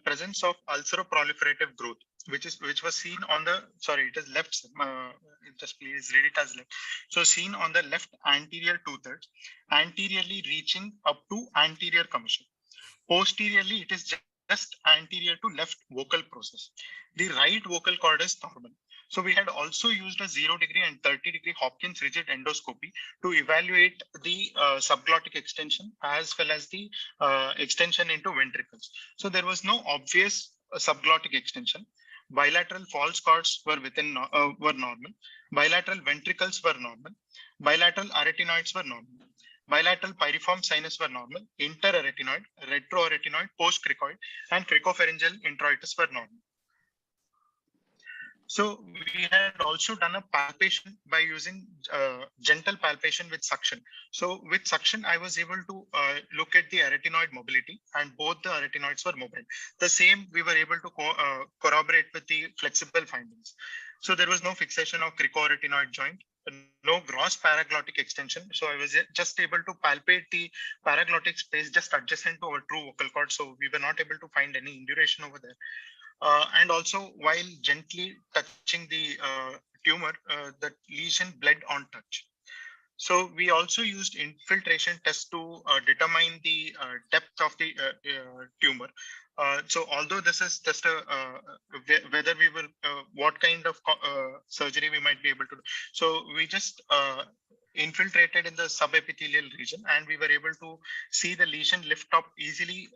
presence of ulceroproliferative growth, which was seen on the, sorry, it is left, just please read it as left. So seen on the left anterior 2/3, anteriorly reaching up to anterior commission. Posteriorly, it is just anterior to left vocal process. The right vocal cord is normal. So we had also used a 0° and 30° Hopkins rigid endoscopy to evaluate the subglottic extension as well as the extension into ventricles. So there was no obvious subglottic extension. Bilateral false cords were were normal. Bilateral ventricles were normal. Bilateral arytenoids were normal. Bilateral pyriform sinus were normal. Interarytenoid, retroarytenoid, postcricoid, and cricopharyngeal introitus were normal. So we had also done a palpation by using gentle palpation with suction. So with suction, I was able to look at the arytenoid mobility, and both the arytenoids were mobile. The same we were able to corroborate with the flexible findings. So there was no fixation of cricoarytenoid joint, no gross paraglottic extension. So I was just able to palpate the paraglottic space just adjacent to our true vocal cord. So we were not able to find any induration over there. And also, while gently touching the tumor, the lesion bled on touch. So we also used infiltration tests to determine the depth of the tumor. So although this is just a whether we will what kind of surgery we might be able to do. So we just infiltrated in the subepithelial region, and we were able to see the lesion lift up easily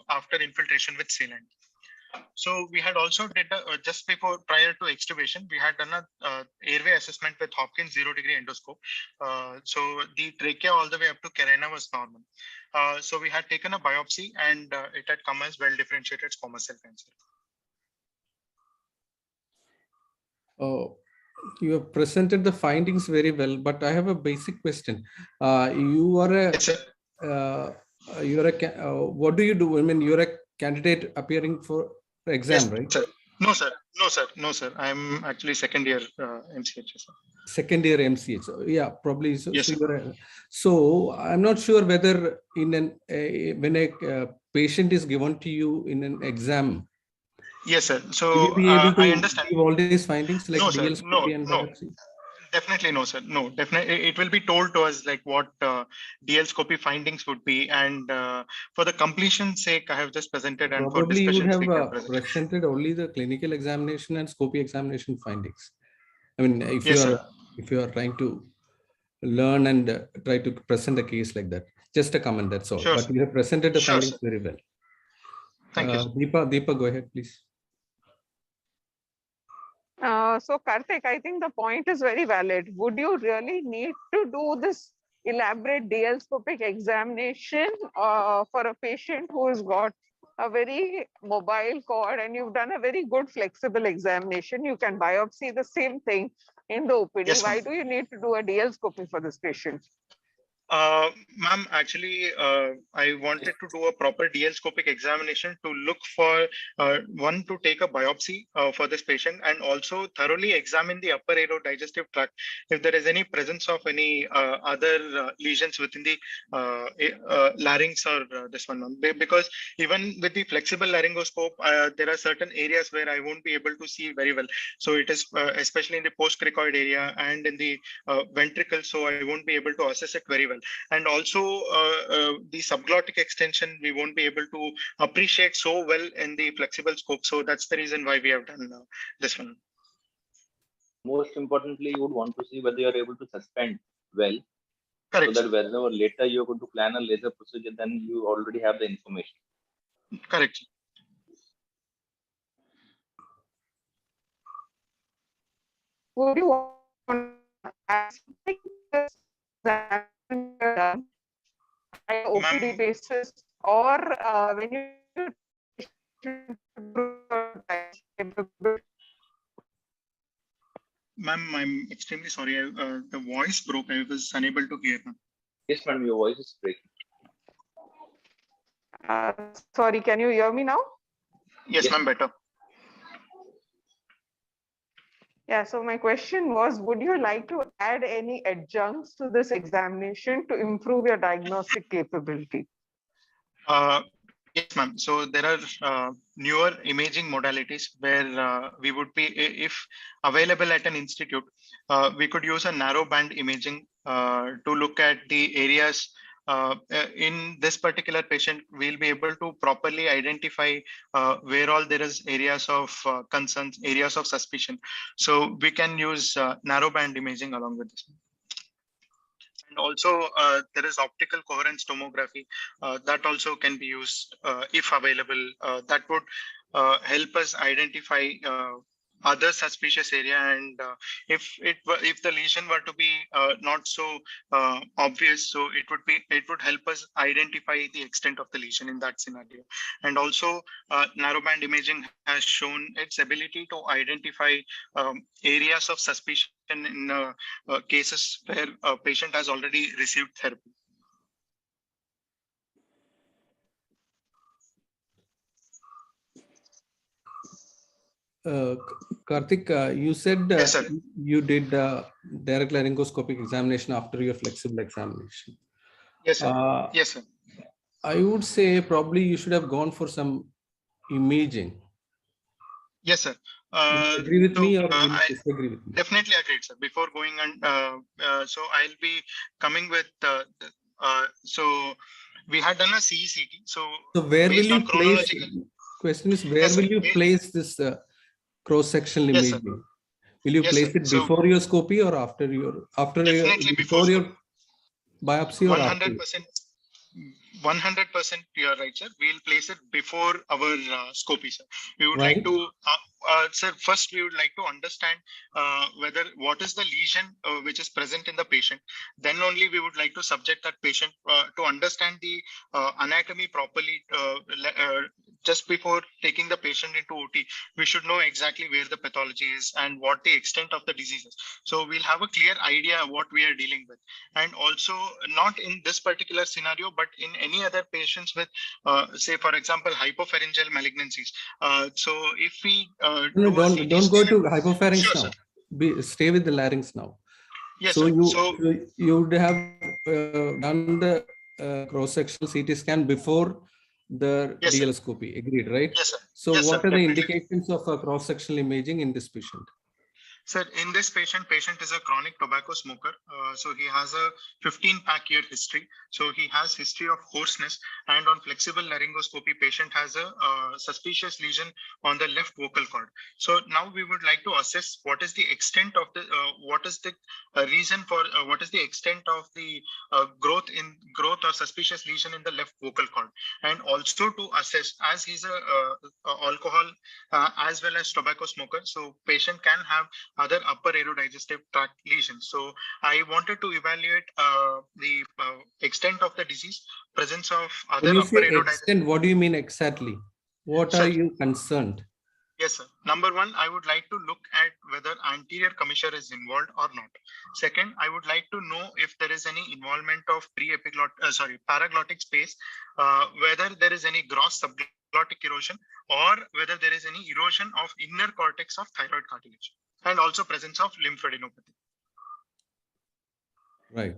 after infiltration with saline. So we had also did just before prior to extubation, we had done a airway assessment with Hopkins 0° endoscope. So the trachea all the way up to carina was normal. So we had taken a biopsy, and it had come as well differentiated squamous cell cancer. Oh, you have presented the findings very well, but I have a basic question. You are a what do you do? I mean, you're a candidate appearing for exam, yes, right? Sir. No, sir. No, sir. No, sir. I'm actually second year MCH. Sir. Second year MCH. So, yeah, probably. So, yes, so I'm not sure whether in an when a patient is given to you in an exam. Yes, sir. So will you be able to I understand give all these findings like no, sir. and biopsy? Definitely no, sir. No, definitely it will be told to us like what DL scopy findings would be, and for the completion's sake, I have just presented, and for Probably you would discussions have we can present. presented only the clinical examination and scopy examination findings. I mean, Yes, sir. if you are trying to learn and try to present a case like that, just a comment, that's all. Sure, But sir. you have presented the Sure, findings sir. very well. Thank you, sir. Deepa, go ahead, please. So Karthik, I think the point is very valid. Would you really need to do this elaborate DL-scopic examination for a patient who has got a very mobile cord and you've done a very good flexible examination? You can biopsy the same thing in the OPD. Yes, Why ma'am. do you need to do a DL-scopy for this patient? Ma'am, actually, I wanted to do a proper DL scopic examination to look for one, to take a biopsy for this patient, and also thoroughly examine the upper aerodigestive tract if there is any presence of any other lesions within the larynx or this one, ma'am. Because even with the flexible laryngoscope, there are certain areas where I won't be able to see very well. So it is especially in the postcricoid area and in the ventricle, so I won't be able to assess it very well. And also the subglottic extension, we won't be able to appreciate so well in the flexible scope. So that's the reason why we have done this one. Most importantly, you would want to see whether you are able to suspend well. Correct. So that whenever later you're going to plan a laser procedure, then you already have the information. Correct. Would you want to ask OPD basis, or when you Ma'am, I'm extremely sorry. The voice broke. I was unable to hear. Yes, ma'am, your voice is breaking. Sorry, can you hear me now? Yes, ma'am, better. Yeah, so my question was, would you like to add any adjuncts to this examination to improve your diagnostic capability? Yes, ma'am. So there are newer imaging modalities where we would be, if available at an institute, we could use a narrow band imaging to look at the areas. In this particular patient, we'll be able to properly identify where all there is areas of concerns, areas of suspicion. So we can use narrow band imaging along with this. And also there is optical coherence tomography that also can be used if available. That would help us identify other suspicious area, and if the lesion were to be not so obvious, so it would help us identify the extent of the lesion in that scenario. And also narrowband imaging has shown its ability to identify areas of suspicion in cases where a patient has already received therapy. Karthik, you said Yes, sir. you did direct laryngoscopic examination after your flexible examination. Yes, sir. Yes, sir. I would say probably you should have gone for some imaging. Yes, sir. Agree with me or will you disagree with me? Definitely agreed, sir. Before going on, so I'll be coming with so we had done a CECT. So where will you place? Question is, where will you place this cross-sectional imaging? Will you place it before your scopy or after your before your biopsy or after? 100% you are right, sir. We'll place it before our scopy, sir. We would like to, sir, first we would like to understand whether what is the lesion which is present in the patient. Then only we would like to subject that patient to understand the anatomy properly. Just before taking the patient into OT, we should know exactly where the pathology is and what the extent of the disease is. So we'll have a clear idea of what we are dealing with. And also, not in this particular scenario, but in any other patients with, say, for example, hypopharyngeal malignancies. So if we don't go to hypopharynx now. Stay with the larynx now. Yes, so sir. You would have done the cross-sectional CT scan before the DL-scopy. Agreed, right? Yes, sir. So yes, what sir, are the definitely. indications of a cross-sectional imaging in this patient? Sir, in this patient is a chronic tobacco smoker. So he has a 15-pack year history. So he has history of hoarseness, and on flexible laryngoscopy, patient has a suspicious lesion on the left vocal cord. So now we would like to assess what is the extent of the reason for what is the extent of the growth or suspicious lesion in the left vocal cord, and also to assess, as he's a alcohol as well as tobacco smoker, so patient can have other upper aerodigestive tract lesions. So I wanted to evaluate the extent of the disease, presence of When other you upper say aerodigestive. extent, what do you mean exactly? What are you concerned? Yes, sir. Number one, I would like to look at whether anterior commissure is involved or not. Second, I would like to know if there is any involvement of paraglottic space, whether there is any gross subglottic erosion, or whether there is any erosion of inner cortex of thyroid cartilage, and also presence of lymphadenopathy. Right.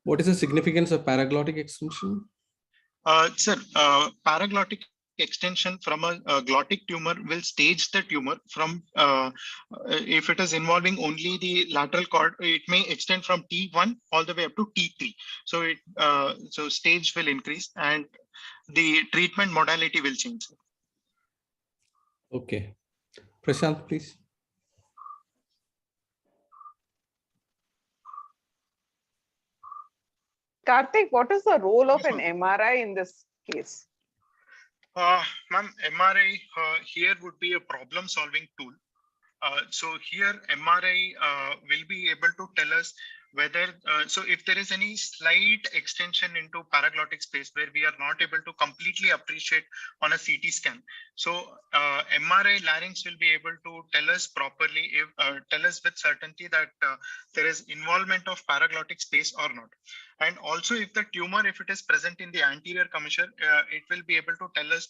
What is the significance of paraglottic extension? Sir, paraglottic extension from a glottic tumor will stage the tumor from, if it is involving only the lateral cord, it may extend from T1 all the way up to T3. So so stage will increase and the treatment modality will change. Okay. Prashant, please. Karthik, what is the role of an MRI in this case? Ma'am, MRI here would be a problem-solving tool. So here MRI will be able to tell us whether, so if there is any slight extension into paraglottic space where we are not able to completely appreciate on a CT scan. So MRI larynx will be able to tell us properly, tell us with certainty that there is involvement of paraglottic space or not. And also if the tumor, if it is present in the anterior commissure, it will be able to tell us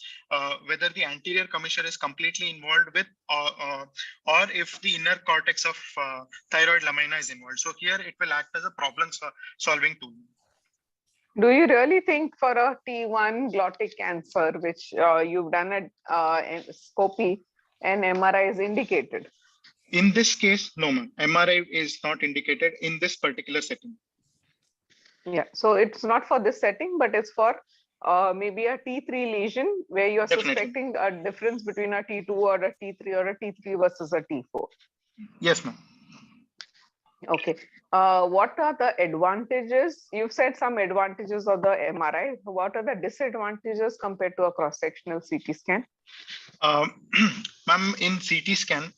whether the anterior commissure is completely involved with or if the inner cortex of thyroid lamina is involved. So here it will act as a problem solving tool. Do you really think for a T1 glottic cancer, which you've done a endoscopy, and MRI is indicated? In this case, no, ma'am. MRI is not indicated in this particular setting. Yeah, so it's not for this setting, but it's for maybe a T3 lesion where you're suspecting a difference between a T2 or a T3 or a T3 versus a T4. Yes, ma'am. Okay. What are the advantages? You've said some advantages of the MRI. What are the disadvantages compared to a cross-sectional CT scan? Ma'am, in CT scan,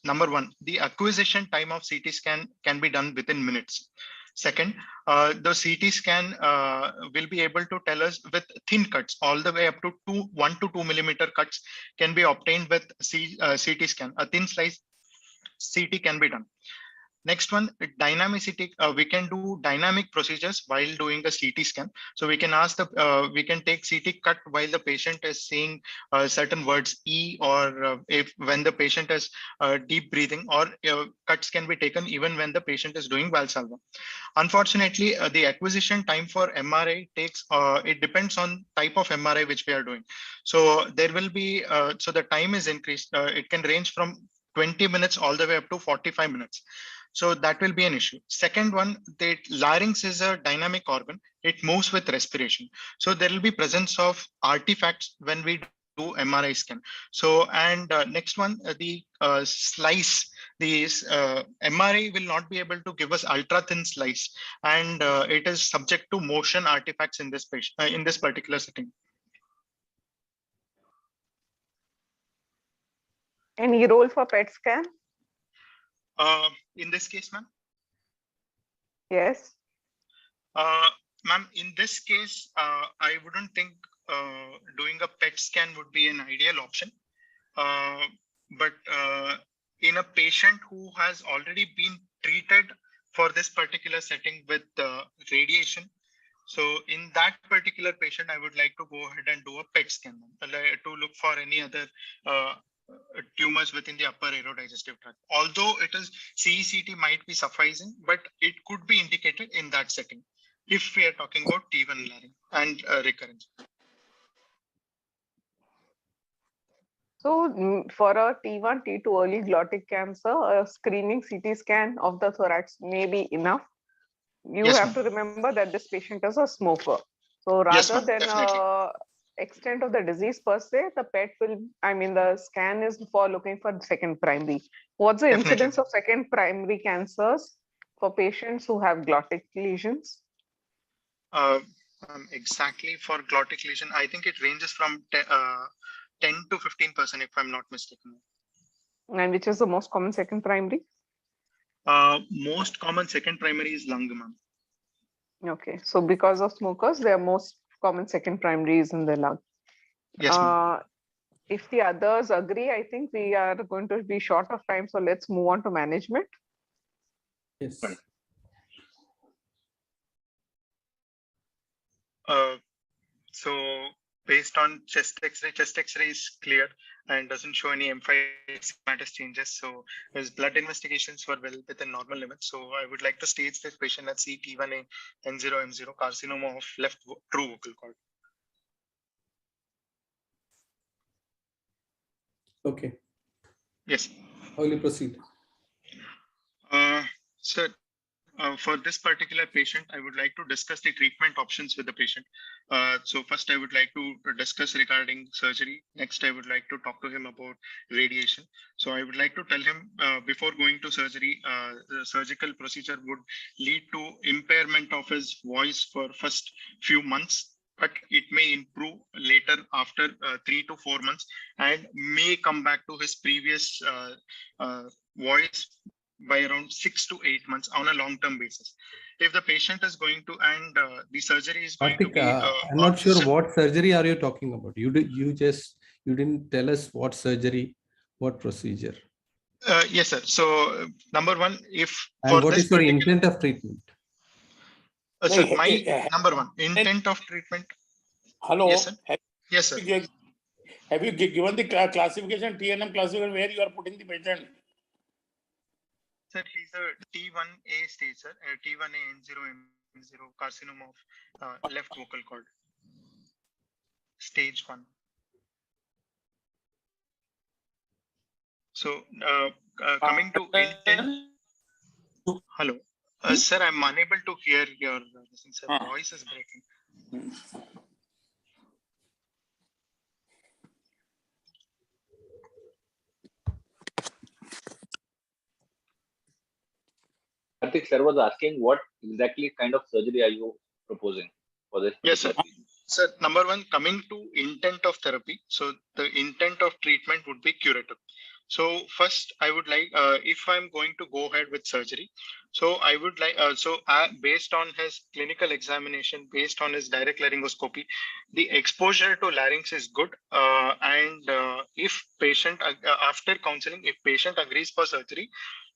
number one, the acquisition time of CT scan can be done within minutes. Second, the CT scan will be able to tell us with thin cuts all the way up to 1 to 2 millimeter cuts can be obtained with CT scan. A thin slice CT can be done. Next one, dynamicity. We can do dynamic procedures while doing the CT scan. So we can ask we can take CT cut while the patient is saying certain words E, or if when the patient is deep breathing, or cuts can be taken even when the patient is doing Valsalva. Unfortunately, the acquisition time for MRI takes, it depends on type of MRI which we are doing. So there will be, so the time is increased. It can range from 20 minutes all the way up to 45 minutes. So that will be an issue. Second one, the larynx is a dynamic organ. It moves with respiration. So there will be presence of artifacts when we do MRI scan. So, and next one, the slice, the MRI will not be able to give us ultra thin slice, and it is subject to motion artifacts in this patient, in this particular setting. Any role for PET scan? In this case, ma'am? Yes. Ma'am, in this case, I wouldn't think doing a PET scan would be an ideal option. But in a patient who has already been treated for this particular setting with radiation, so in that particular patient, I would like to go ahead and do a PET scan to look for any other tumors within the upper aerodigestive tract. Although it is CECT might be sufficing, but it could be indicated in that setting if we are talking about T1 larynx and recurrence. So for a T1, T2 early glottic cancer, a screening CT scan of the thorax may be enough. You Yes, have ma'am. to remember that this patient is a smoker. So Yes, rather ma'am, than definitely. extent of the disease per se, the PET will, I mean, the scan is for looking for second primary. What's the Definitely. incidence of second primary cancers for patients who have glottic lesions? Exactly for glottic lesion, I think it ranges from 10 to 15%, if I'm not mistaken. And which is the most common second primary? Most common second primary is lung, ma'am. Okay, so because of smokers, their most common second primary is in the lung. Yes, ma'am. If the others agree, I think we are going to be short of time. So let's move on to management. Yes. So based on chest X-ray is clear and doesn't show any M5 status changes. So his blood investigations were well within normal limits. So I would like to stage this patient at CT1A N0M0 carcinoma of left true vocal cord. Okay. Yes. How will you proceed? Sir, for this particular patient, I would like to discuss the treatment options with the patient. So first, I would like to discuss regarding surgery. Next, I would like to talk to him about radiation. So I would like to tell him before going to surgery, the surgical procedure would lead to impairment of his voice for first few months, but it may improve later after 3 to 4 months and may come back to his previous voice by around 6 to 8 months on a long-term basis. If the patient is going to, and the surgery is going to be. I'm not sure what surgery are you talking about. You didn't tell us what surgery, what procedure. Yes, sir. So number one, if and what is your intent of treatment? Sir, my number one intent of treatment. Hello. Yes, sir. Yes, sir. Have you given the classification, TNM classification, where you are putting the patient? Sir, he's a T1A stage, sir. T1A N0M0 carcinoma of left vocal cord. Stage 1. So coming to intent. Hello. Sir, I'm unable to hear your voice is breaking. Karthik sir was asking what exactly kind of surgery are you proposing for this? Yes, sir. Sir, number one, coming to intent of therapy. So the intent of treatment would be curative. So first, I would like, if I'm going to go ahead with surgery, so I would like, based on his clinical examination, based on his direct laryngoscopy, the exposure to larynx is good. If patient, after counseling, if patient agrees for surgery,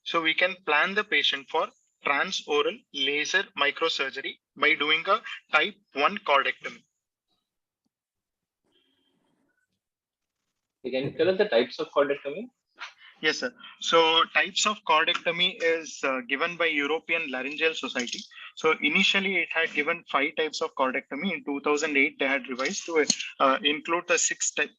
so we can plan the patient for transoral laser microsurgery by doing a type 1 chordectomy. Can you tell us the types of chordectomy? Yes, sir. So types of chordectomy is given by European Laryngeal Society. So initially it had given 5 types of chordectomy. In 2008, they had revised to include the 6th type.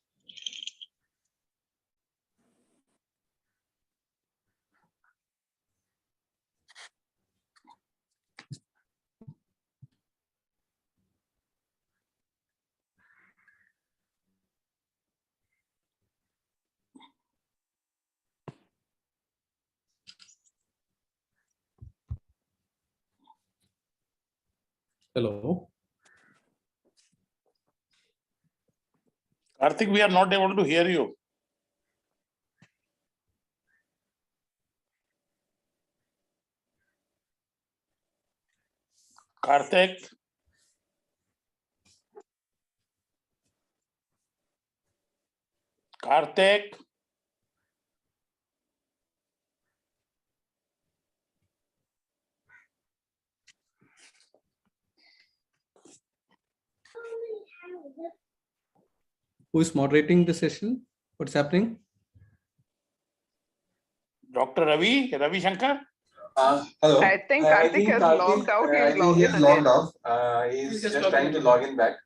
Hello. Karthik, we are not able to hear you. Karthik. Karthik. Who is moderating the session? What's happening? Dr. Ravi Shankar? Hello. I think Karthik has logged out. He's logged in logged again. off. He's just trying to log in back.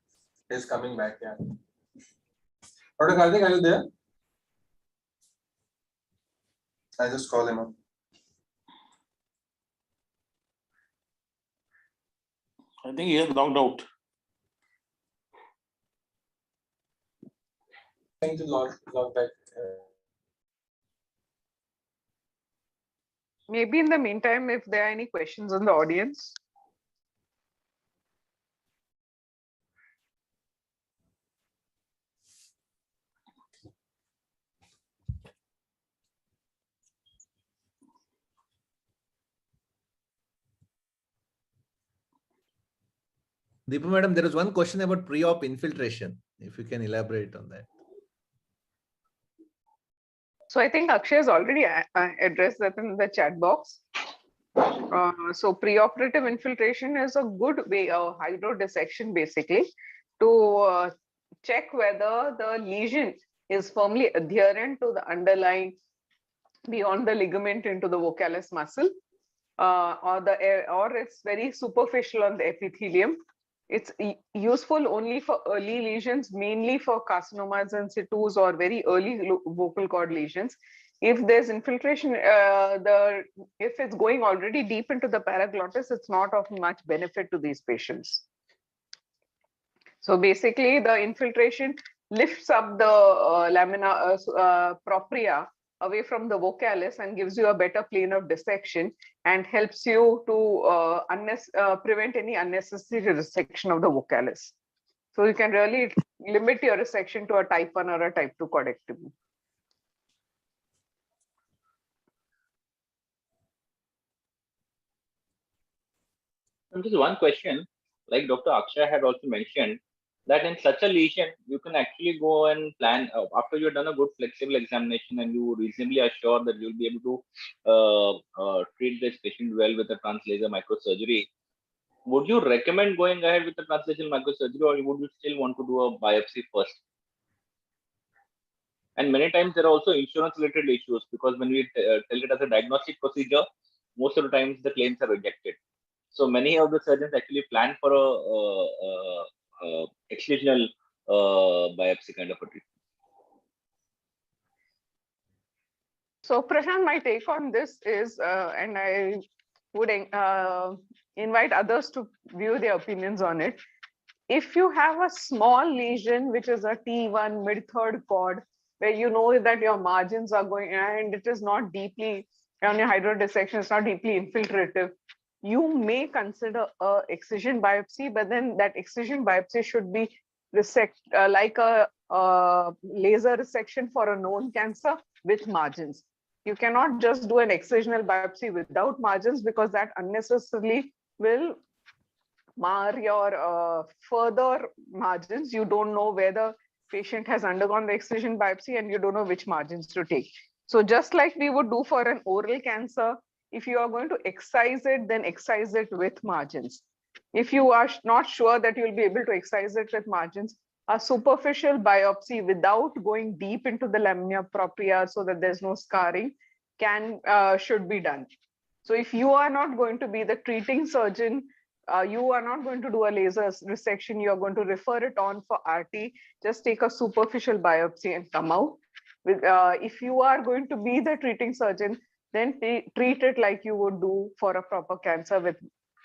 He's coming back. Yeah. Dr. Karthik, are you there? I'll just call him up. I think he has logged out. Trying to log back. Maybe in the meantime, if there are any questions in the audience. Deepa madam, there is one question about pre-op infiltration. If you can elaborate on that. So I think Akshay has already addressed that in the chat box. So preoperative infiltration is a good way of hydrodissection basically to check whether the lesion is firmly adherent to the underlying beyond the ligament into the vocalis muscle, or it's very superficial on the epithelium. It's useful only for early lesions, mainly for carcinomas in situ or very early vocal cord lesions. If there's infiltration, if it's going already deep into the paraglottis, it's not of much benefit to these patients. So basically, the infiltration lifts up the lamina propria away from the vocalis and gives you a better plane of dissection and helps you to prevent any unnecessary resection of the vocalis. So you can really limit your resection to a type 1 or a type 2 cordectomy. Just one question, like Dr. Akshay had also mentioned, that in such a lesion, you can actually go and plan after you've done a good flexible examination and you reasonably are sure that you'll be able to treat this patient well with a translaser microsurgery. Would you recommend going ahead with the translational microsurgery, or would you still want to do a biopsy first? And many times there are also insurance related issues, because when we tell it as a diagnostic procedure, most of the times the claims are rejected. So many of the surgeons actually plan for a excisional biopsy kind of a treatment. So Prashant, my take on this is, and I would invite others to view their opinions on it. If you have a small lesion, which is a T1 mid-third cord, where you know that your margins are going and it is not deeply, on your hydrodissection, it's not deeply infiltrative, you may consider a excision biopsy, but then that excision biopsy should be like a laser resection for a known cancer with margins. You cannot just do an excisional biopsy without margins, because that unnecessarily will mar your further margins. You don't know where the patient has undergone the excision biopsy and you don't know which margins to take. So just like we would do for an oral cancer, if you are going to excise it, then excise it with margins. If you are not sure that you'll be able to excise it with margins, a superficial biopsy without going deep into the lamina propria so that there's no scarring should be done. So if you are not going to be the treating surgeon, you are not going to do a laser resection, you are going to refer it on for RT, just take a superficial biopsy and come out. If you are going to be the treating surgeon, then treat it like you would do for a proper cancer with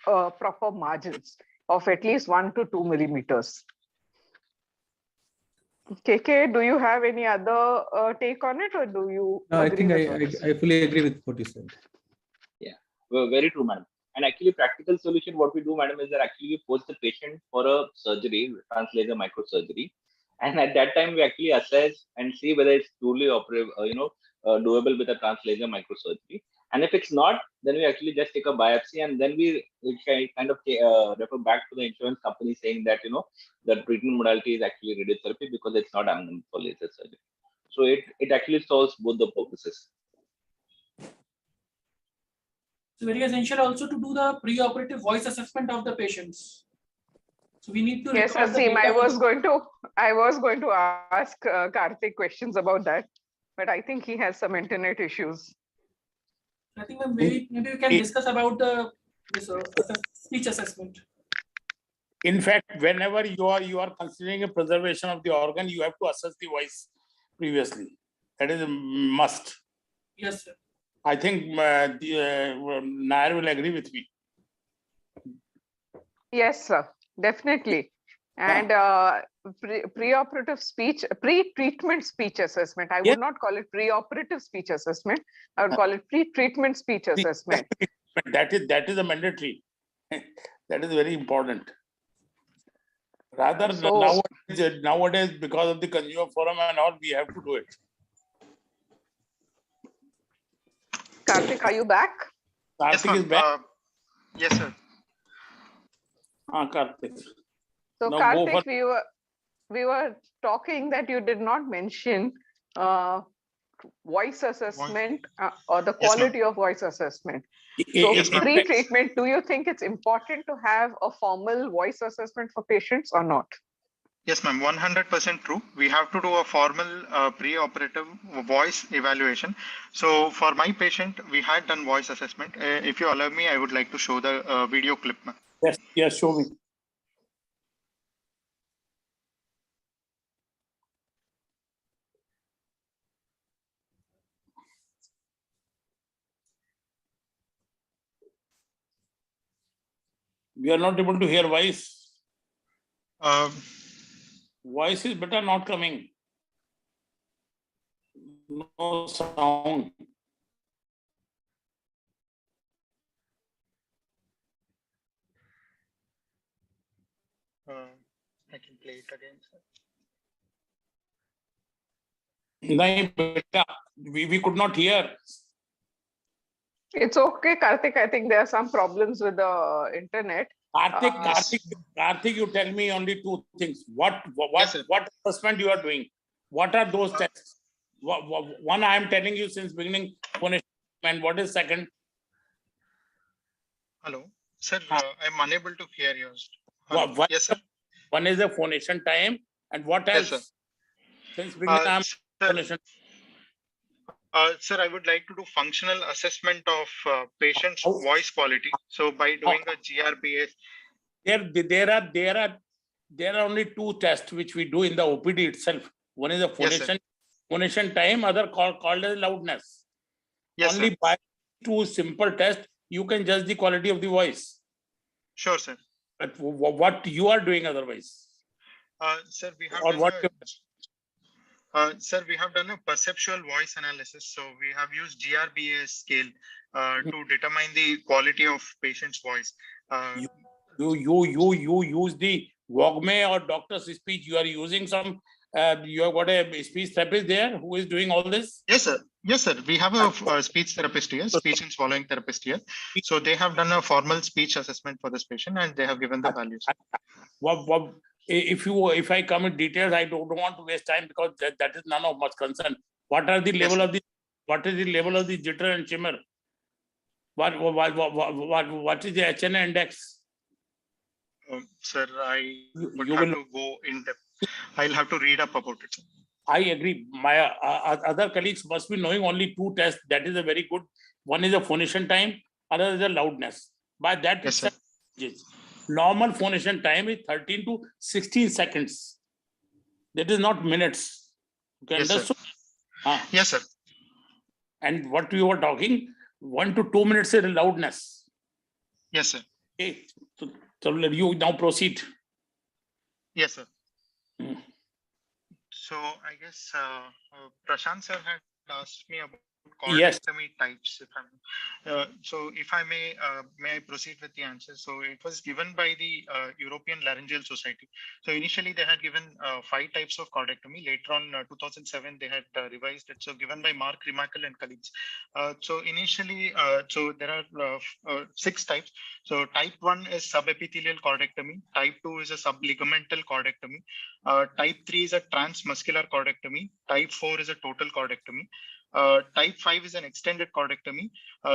proper margins of at least 1 to 2 millimeters. KK, do you have any other take on it, or do you? No, I think I fully agree with what you said. Yeah, well, very true, madam. And actually, practical solution, what we do, madam, is that actually we post the patient for a surgery, translaser microsurgery, and at that time we actually assess and see whether it's truly doable with a translaser microsurgery. And if it's not, then we actually just take a biopsy, and then we kind of refer back to the insurance company saying that the treatment modality is actually radiotherapy because it's not amenable for laser surgery. So it actually solves both the purposes. It's very essential also to do the pre-operative voice assessment of the patients. So we need to. Yes, Asim, I was going to ask Karthik questions about that, but I think he has some internet issues. I think maybe we can discuss about the speech assessment. In fact, whenever you are considering a preservation of the organ, you have to assess the voice previously. That is a must. Yes, sir. I think Nair will agree with me. Yes, sir, definitely. And pre-operative speech, pre-treatment speech assessment. I would not call it pre-operative speech assessment. I would call it pre-treatment speech assessment. That is a mandatory. That is very important. Rather, so, nowadays, because of the consumer forum and all, we have to do it. Karthik, are you back? Karthik is back. Yes, sir. Karthik. So, now Karthik, we were talking that you did not mention voice assessment or the quality of voice assessment. So, pre-treatment, do you think it's important to have a formal voice assessment for patients or not? Yes, ma'am, 100% true. We have to do a formal pre-operative voice evaluation. So for my patient, we had done voice assessment. If you allow me, I would like to show the video clip, ma'am. Yes, show me. We are not able to hear voice. Voice is better not coming. No sound. I can play it again, sir. We could not hear. It's okay, Karthik. I think there are some problems with the internet. Karthik, you tell me only two things. What assessment you are doing? What are those tests? One I am telling you since beginning, and what is second? Hello, sir. I'm unable to hear yours. Yes, sir. One is the phonation time, and what else? Yes, sir. Since beginning, I am phonation. Sir, I would like to do functional assessment of patient's voice quality. So by doing a GRBS. There are only two tests which we do in the OPD itself. One is the phonation time, other called as loudness. Yes, only sir. by two simple tests, you can judge the quality of the voice. Sure, sir. But what you are doing otherwise? Sir, we have Sir, we have done a perceptual voice analysis. So we have used GRBA scale to determine the quality of patient's voice. You use the Walkme or doctor's speech. You are using some. You have got a speech therapist there who is doing all this. Yes, sir. Yes, sir. We have a speech therapist here, speech and swallowing therapist here. So they have done a formal speech assessment for this patient, and they have given the values. If I come in details, I don't want to waste time because that is none of much concern. What are the level of the? What is the level of the jitter and shimmer? What is the HNA index? Sir, I would have to go in depth. I'll have to read up about it. I agree. My other colleagues must be knowing only two tests. That is a very good. One is the phonation time, other is the loudness. By that, normal phonation time is 13 to 16 seconds. That is not minutes. Okay, yes, sir. Yes, sir. And what we were talking, 1 to 2 minutes is loudness. Yes, sir. Okay. So you now proceed. Yes, sir. So I guess Prashant sir had asked me about chordectomy types. So if I may I proceed with the answer? So it was given by the European Laryngeal Society. So initially they had given 5 types of chordectomy. Later on, 2007, they had revised it. So given by Mark Remakel and colleagues. So initially, so there are 6 types. So type 1 is subepithelial chordectomy. Type 2 is a subligamental chordectomy. Type 3 is a transmuscular chordectomy. Type 4 is a total chordectomy. Type 5 is an extended chordectomy.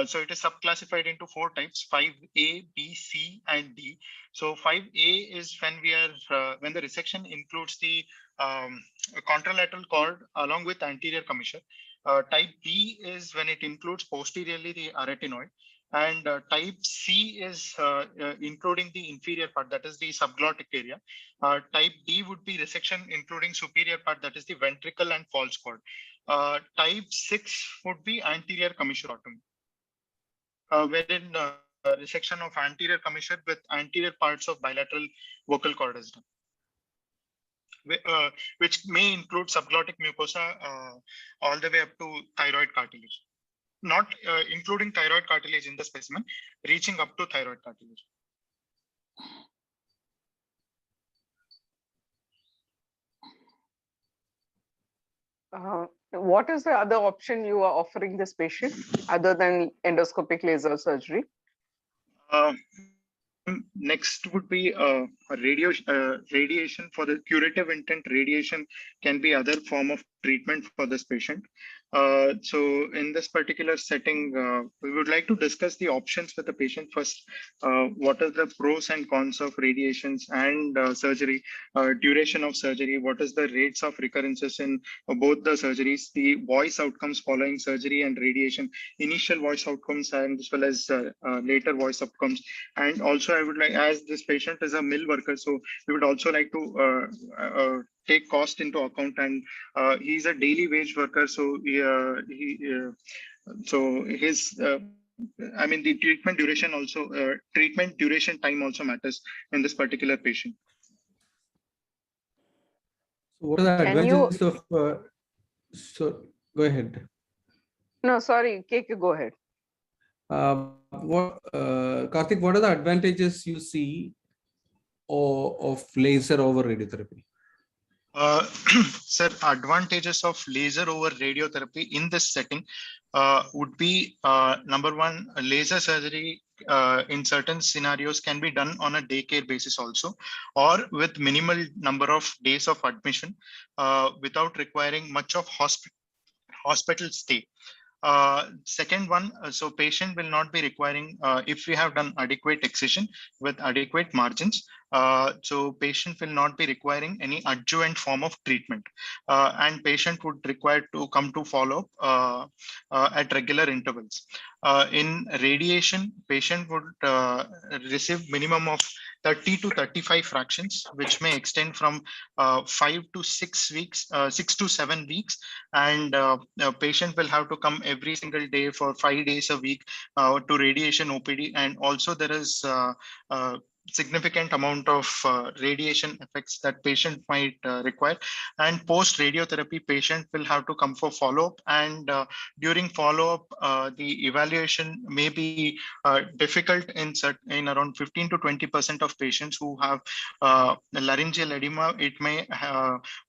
So it is subclassified into 4 types: 5A, B, C, and D. So 5A is when we are when the resection includes the contralateral cord along with anterior commissure. Type B is when it includes posteriorly the arytenoid. And type C is including the inferior part, that is the subglottic area. Type D would be resection including superior part, that is the ventricle and false cord. Type 6 would be anterior commissurotomy, wherein resection of anterior commissure with anterior parts of bilateral vocal cord is done, which may include subglottic mucosa all the way up to thyroid cartilage, not including thyroid cartilage in the specimen, reaching up to thyroid cartilage. What is the other option you are offering this patient other than endoscopic laser surgery? Next would be radiation for the curative intent. Radiation can be other form of treatment for this patient. So in this particular setting, we would like to discuss the options with the patient first. What are the pros and cons of radiations and surgery, duration of surgery, what is the rates of recurrences in both the surgeries, the voice outcomes following surgery and radiation, initial voice outcomes and as well as later voice outcomes. And also I would like, as this patient is a mill worker, so we would also like to take cost into account, and he's a daily wage worker, so so his I mean the treatment duration also treatment duration time also matters in this particular patient. So what are the advantages of so go ahead. No, sorry, KK, go ahead. Karthik, what are the advantages you see of laser over radiotherapy? Sir, advantages of laser over radiotherapy in this setting would be number one, laser surgery in certain scenarios can be done on a daycare basis also, or with minimal number of days of admission without requiring much of hospital stay. Second one, so patient will not be requiring, if we have done adequate excision with adequate margins, so patient will not be requiring any adjuvant form of treatment, and patient would require to come to follow up at regular intervals. In radiation, patient would receive minimum of 30 to 35 fractions, which may extend from 5 to 6 weeks, 6 to 7 weeks, and patient will have to come every single day for 5 days a week to radiation OPD, and also there is significant amount of radiation effects that patient might require, and post radiotherapy patient will have to come for follow-up, and during follow-up the evaluation may be difficult in around 15 to 20% of patients who have laryngeal edema. It may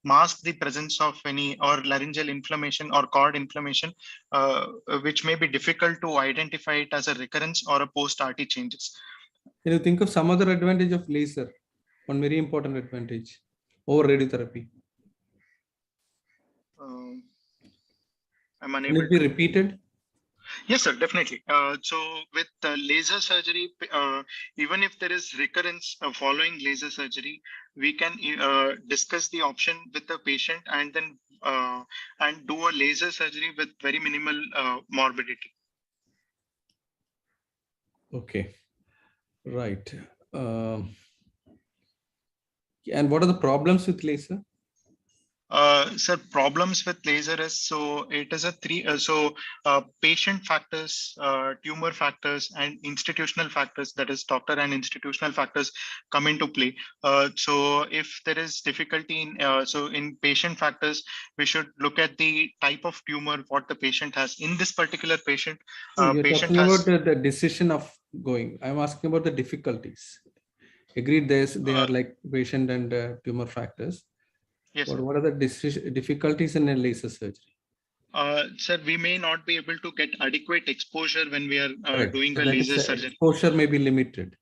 mask the presence of any or laryngeal inflammation or cord inflammation, which may be difficult to identify it as a recurrence or a post-RT changes. Can you think of some other advantage of laser? One very important advantage over radiotherapy. I'm unable. Can it be repeated? Yes, sir, definitely. So with laser surgery, even if there is recurrence following laser surgery, we can discuss the option with the patient and then and do a laser surgery with very minimal morbidity. Okay. Right. And what are the problems with laser? Sir, problems with laser is, so it is a patient factors, tumor factors, and institutional factors, that is doctor and institutional factors, come into play. So if there is difficulty in so in patient factors, we should look at the type of tumor what the patient has. In this particular patient, You're patient talking has about the decision of going. I'm asking about the difficulties. Agreed, they are like patient and tumor factors. Yes. But what are the difficulties in a laser surgery? Sir, we may not be able to get adequate exposure when we are doing a laser surgery. Exposure may be limited.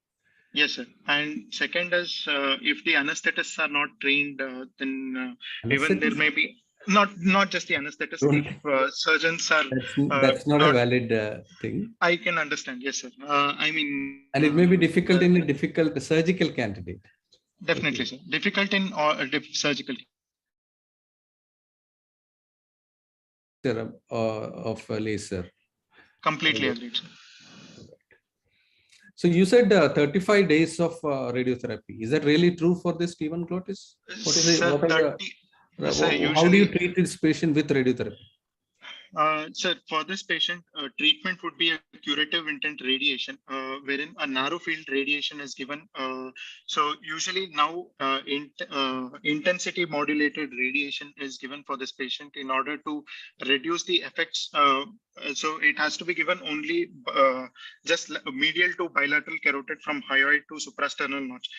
Yes, sir. And second is, if the anesthetists are not trained, then even there may be not just the anesthetists, the surgeons are. That's not a valid thing. I can understand. Yes, sir. I mean. And it may be difficult in a difficult surgical candidate. Definitely, sir. Difficult in surgical. Of a laser. Completely agreed, sir. So you said 35 days of radiotherapy. Is that really true for this T1 Glotis? How do you treat this patient with radiotherapy? Sir, for this patient, treatment would be a curative intent radiation, wherein a narrow field radiation is given. So usually now intensity modulated radiation is given for this patient in order to reduce the effects. So it has to be given only just medial to bilateral carotid from hyoid to suprasternal notch.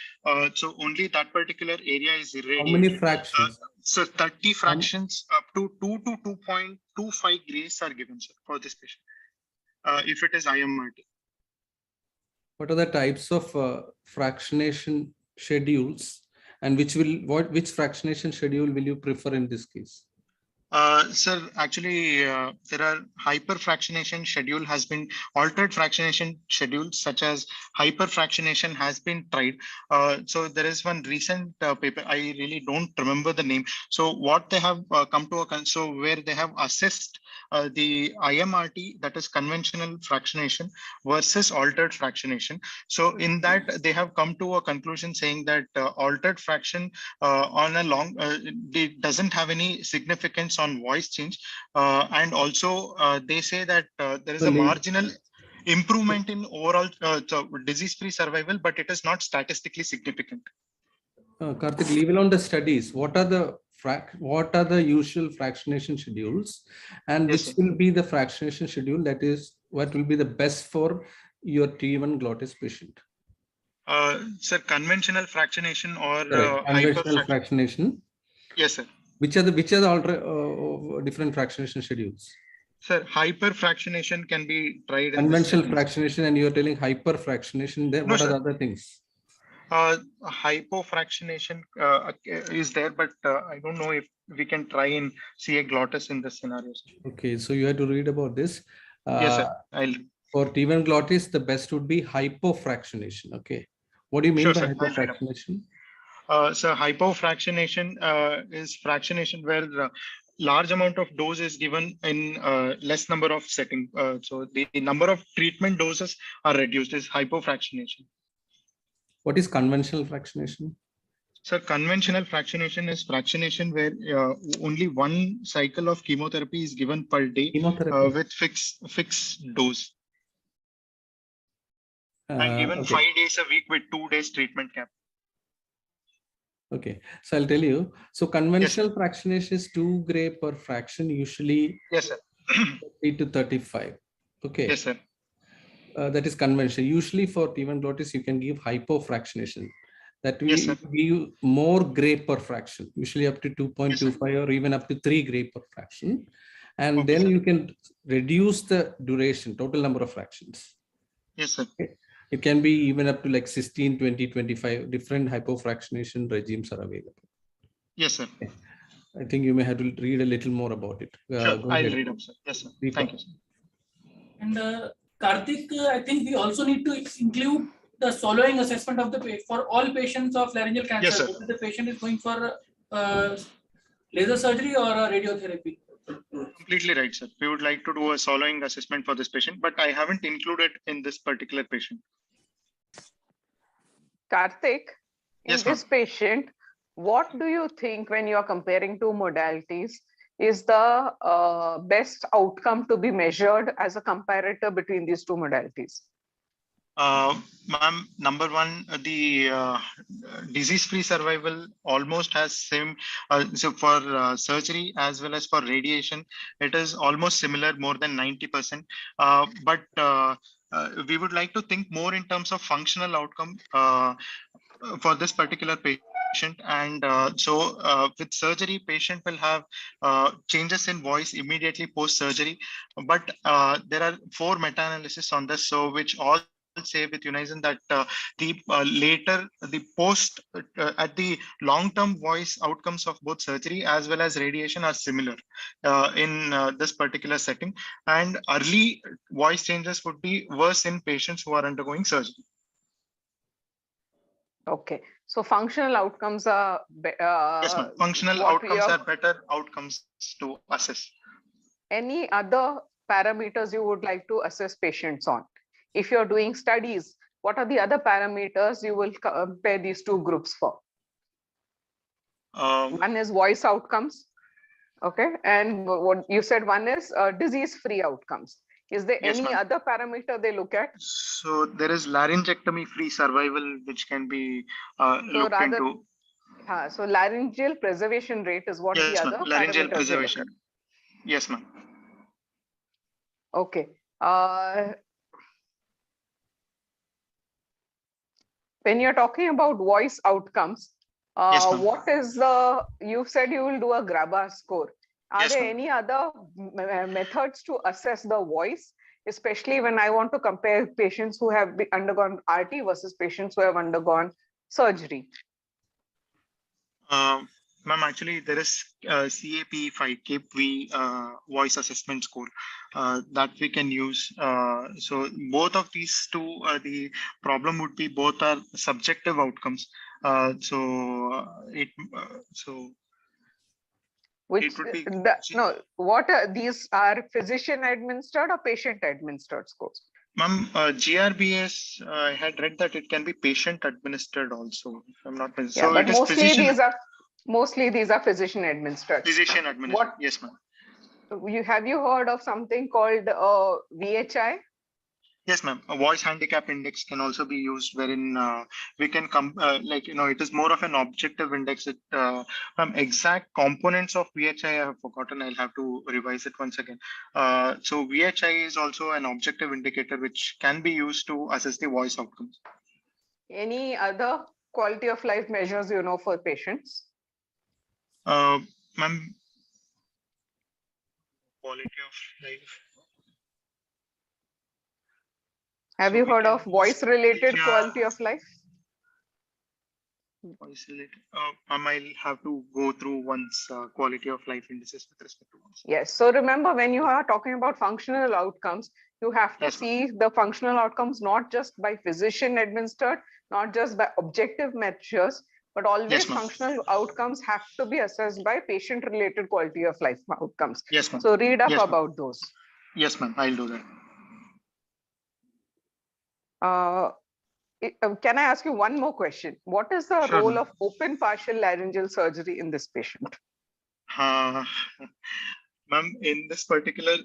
So only that particular area is irradiated. How many fractions? So 30 fractions up to 2 to 2.25 grays are given, sir, for this patient, if it is IMRT. What are the types of fractionation schedules, and which fractionation schedule will you prefer in this case? Sir, actually, there are hyperfractionation schedule has been altered fractionation schedules such as hyperfractionation has been tried. So there is one recent paper, I really don't remember the name. So what they have come to so where they have assessed the IMRT, that is conventional fractionation versus altered fractionation. So in that they have come to a conclusion saying that altered fraction on a long, it doesn't have any significance on voice change, and also they say that there is a marginal improvement in overall disease-free survival, but it is not statistically significant. Karthik, leave alone the studies. What are the usual fractionation schedules, and Yes, which sir. will be the fractionation schedule that is what will be the best for your T1 glottis patient? Sir, conventional fractionation or conventional fractionation. Yes, sir. Which are the different fractionation schedules? Sir, hyperfractionation can be tried in conventional this fractionation, and you are telling hyperfractionation. Then no, what are sir. the other things? Hypofractionation is there, but I don't know if we can try and see a glottis in this scenario. Okay, so you have to read about this. Yes, sir. For T1 glottis, the best would be hypofractionation. Okay, what do you mean by hypofractionation? So hypofractionation is fractionation where large amount of dose is given in less number of setting. So the number of treatment doses are reduced. Is hypofractionation. What is conventional fractionation? So conventional fractionation is fractionation where only one cycle of chemotherapy is given per day with fixed dose. And given 5 days a week with 2 days treatment cap. Okay, so I'll tell you. So conventional fractionation is 2 gray per fraction, usually 30 to 35. Okay. Yes, sir. That is conventional. Usually for T1 glottis, you can give hypofractionation. That will give more gray per fraction, usually up to 2.25 or even up to 3 gray per fraction. And then you can reduce the duration, total number of fractions. Yes, sir. Okay. It can be even up to like 16, 20, 25 different hypofractionation regimes are available. Yes, sir. Okay. I think you may have to read a little more about it. Sure, I'll read up, sir. Yes, sir. Thank you, sir. And Karthik, I think we also need to include the swallowing assessment of the patient for all patients of laryngeal cancer. Yes, sir. Whether the patient is going for laser surgery or radiotherapy. Completely right, sir. We would like to do a swallowing assessment for this patient, but I haven't included in this particular patient. Karthik, in this patient, what do you think when you are comparing two modalities is the best outcome to be measured as a comparator between these two modalities? Ma'am, number one, the disease-free survival almost has same. So for surgery as well as for radiation, it is almost similar, more than 90%. But we would like to think more in terms of functional outcome for this particular patient. And so with surgery, patient will have changes in voice immediately post-surgery. But there are 4 meta-analysis on this, so which all say with unison that the post at the long-term voice outcomes of both surgery as well as radiation are similar in this particular setting, and early voice changes would be worse in patients who are undergoing surgery. Okay, so functional outcomes are yes, ma'am. Functional outcomes are better outcomes to assess. Any other parameters you would like to assess patients on? If you're doing studies, what are the other parameters you will compare these two groups for? One is voice outcomes. Okay, and what you said, one is disease-free outcomes. Is there Yes, any ma'am. other parameter they look at? So there is laryngectomy-free survival, which can be looked into. So laryngeal preservation rate is what the Yes, ma'am. other Laryngeal parameters they look at. preservation. Yes, ma'am. Okay. When you're talking about voice outcomes, Yes, ma'am. what is you said you will do a GRABA score. Are Yes, there ma'am. any other methods to assess the voice, especially when I want to compare patients who have undergone RT versus patients who have undergone surgery? Ma'am, actually, there is CAP5, CAPV voice assessment score that we can use. So both of these two, the problem would be both are subjective outcomes. Which what are these are physician administered or patient administered scores? Ma'am, GRBS, I had read that it can be patient administered also, if I'm not mistaken. Yeah, So but it is mostly these are physician administered. Physician administered. Yes, ma'am. Have you heard of something called VHI? Yes, ma'am. A voice handicap index can also be used, wherein we can come it is more of an objective index. Exact components of VHI I have forgotten. I'll have to revise it once again. So VHI is also an objective indicator which can be used to assess the voice outcomes. Any other quality of life measures for patients? Ma'am, quality of life. Have you heard of voice-related quality of life? Voice-related. I'll have to go through once quality of life indices with respect to voice. Yes. So remember, when you are talking about functional outcomes, you have to see the functional outcomes not just by physician administered, not just by objective measures, but always functional outcomes have to be assessed by patient-related quality of life outcomes. Yes, ma'am. So read up about those. Yes, ma'am. I'll do that. Can I ask you one more question? What is the role of open partial laryngeal surgery in this patient? Ma'am, in this particular,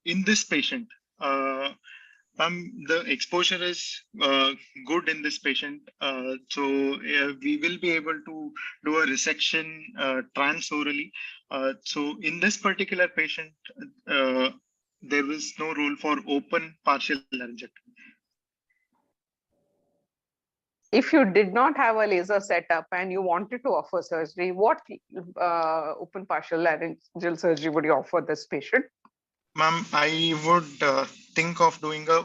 in this patient, the exposure is good in this patient. So we will be able to do a resection transorally. So in this particular patient, there is no role for open partial laryngectomy. If you did not have a laser setup and you wanted to offer surgery, what open partial laryngeal surgery would you offer this patient? Ma'am, I would think of doing a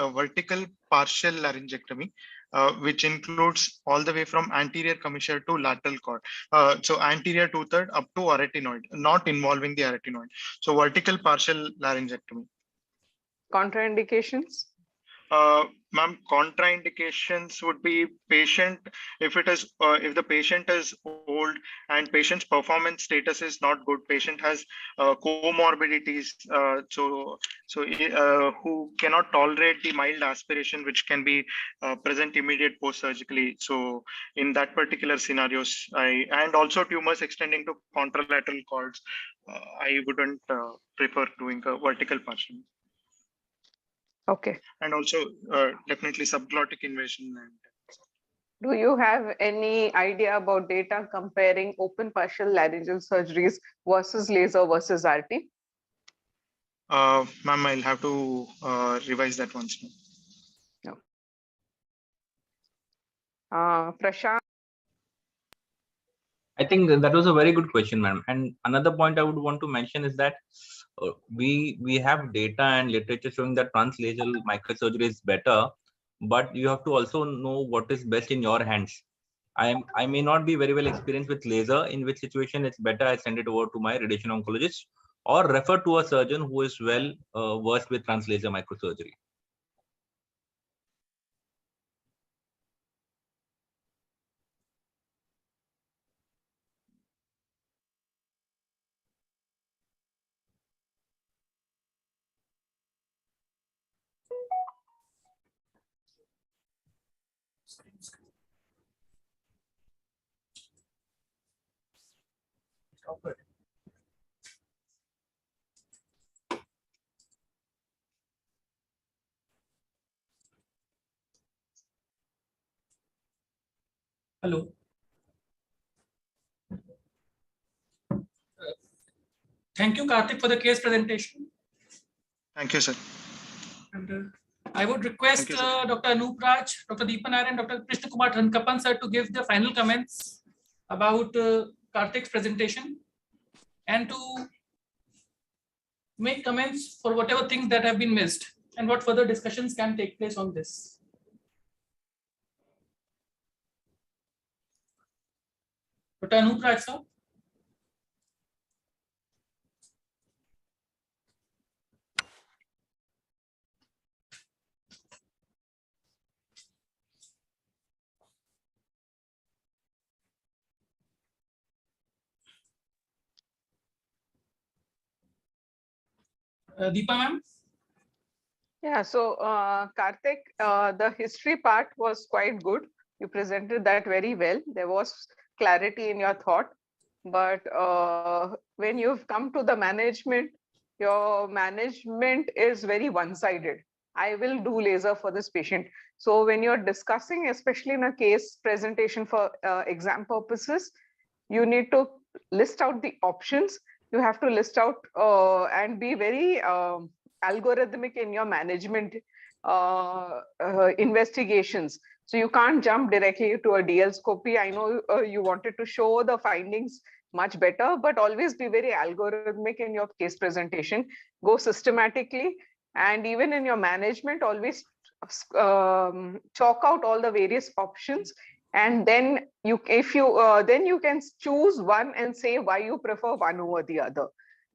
vertical partial laryngectomy, which includes all the way from anterior commissure to lateral cord. So anterior 2/3 up to arytenoid, not involving the arytenoid. So vertical partial laryngectomy. Contraindications? Ma'am, contraindications would be patient if the patient is old and patient's performance status is not good. Patient has comorbidities, who cannot tolerate the mild aspiration, which can be present immediate post surgically. So in that particular scenarios, and also tumors extending to contralateral cords, I wouldn't prefer doing a vertical partial. Okay. And also definitely subglottic invasion. Do you have any idea about data comparing open partial laryngeal surgeries versus laser versus RT? Ma'am, I'll have to revise that once more. No. Prashant? I think that was a very good question, ma'am. And another point I would want to mention is that we have data and literature showing that translational microsurgery is better, but you have to also know what is best in your hands. I may not be very well experienced with laser, in which situation it's better I send it over to my radiation oncologist or refer to a surgeon who is well versed with translational microsurgery. Hello. Thank you, Karthik, for the case presentation. Thank you, sir. And I would request Dr. Anup Raj, Dr. Deepan Nair, and Dr. Krishna Kumar Thankapan sir to give the final comments about Karthik's presentation and to make comments for whatever things that have been missed and what further discussions can take place on this. Dr. Anup Raj sir. Deepa ma'am. Yeah, so Karthik, the history part was quite good. You presented that very well. There was clarity in your thought. But when you've come to the management, your management is very one-sided. I will do laser for this patient. So when you're discussing, especially in a case presentation for exam purposes, you need to list out the options. You have to list out and be very algorithmic in your management investigations. So you can't jump directly to a DL scopy. I know you wanted to show the findings much better, but always be very algorithmic in your case presentation. Go systematically, and even in your management, always chalk out all the various options. And then if you then you can choose one and say why you prefer one over the other.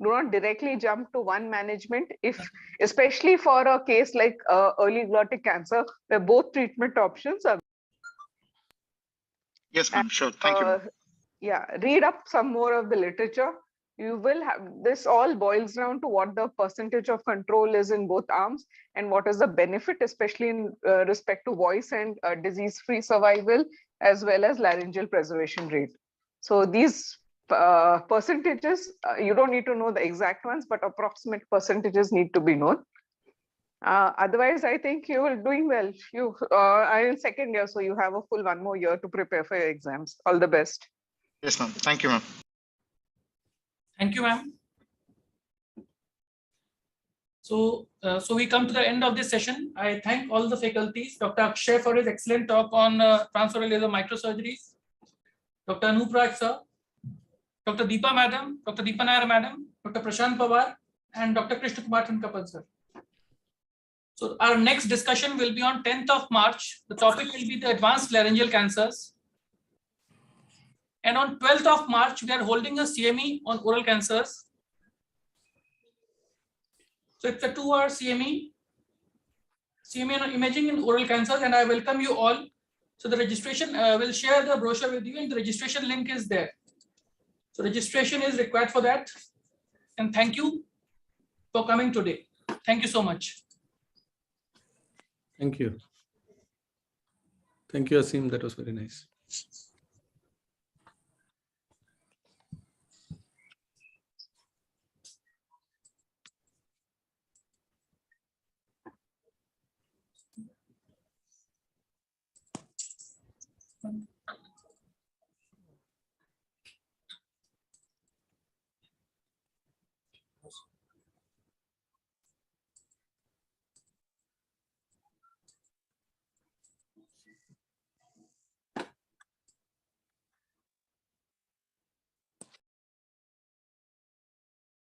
Do not directly jump to one management, if especially for a case like early glottic cancer, where both treatment options are. Yes, ma'am. Sure. Thank you. Yeah, read up some more of the literature. You will have, this all boils down to what the percentage of control is in both arms and what is the benefit, especially in respect to voice and disease-free survival, as well as laryngeal preservation rate. So these percentages, you don't need to know the exact ones, but approximate percentages need to be known. Otherwise, I think you are doing well. You are in second year, so you have a full 1 more year to prepare for your exams. All the best. Yes, ma'am. Thank you, ma'am. Thank you, ma'am. So we come to the end of this session. I thank all the faculties, Dr. Akshay for his excellent talk on transoral laser microsurgeries, Dr. Anup Raj sir, Dr. Deepa madam, Dr. Deepa Nair madam, Dr. Prashant Pawar, and Dr. Krishna Kumar Thankapan sir. So our next discussion will be on 10th of March. The topic will be the advanced laryngeal cancers. And on 12th of March, we are holding a CME on oral cancers. So it's a 2-hour CME on imaging in oral cancers, and I welcome you all. So the registration, will share the brochure with you, and the registration link is there. So registration is required for that. And thank you for coming today. Thank you so much. Thank you. Thank you, Asim. That was very nice.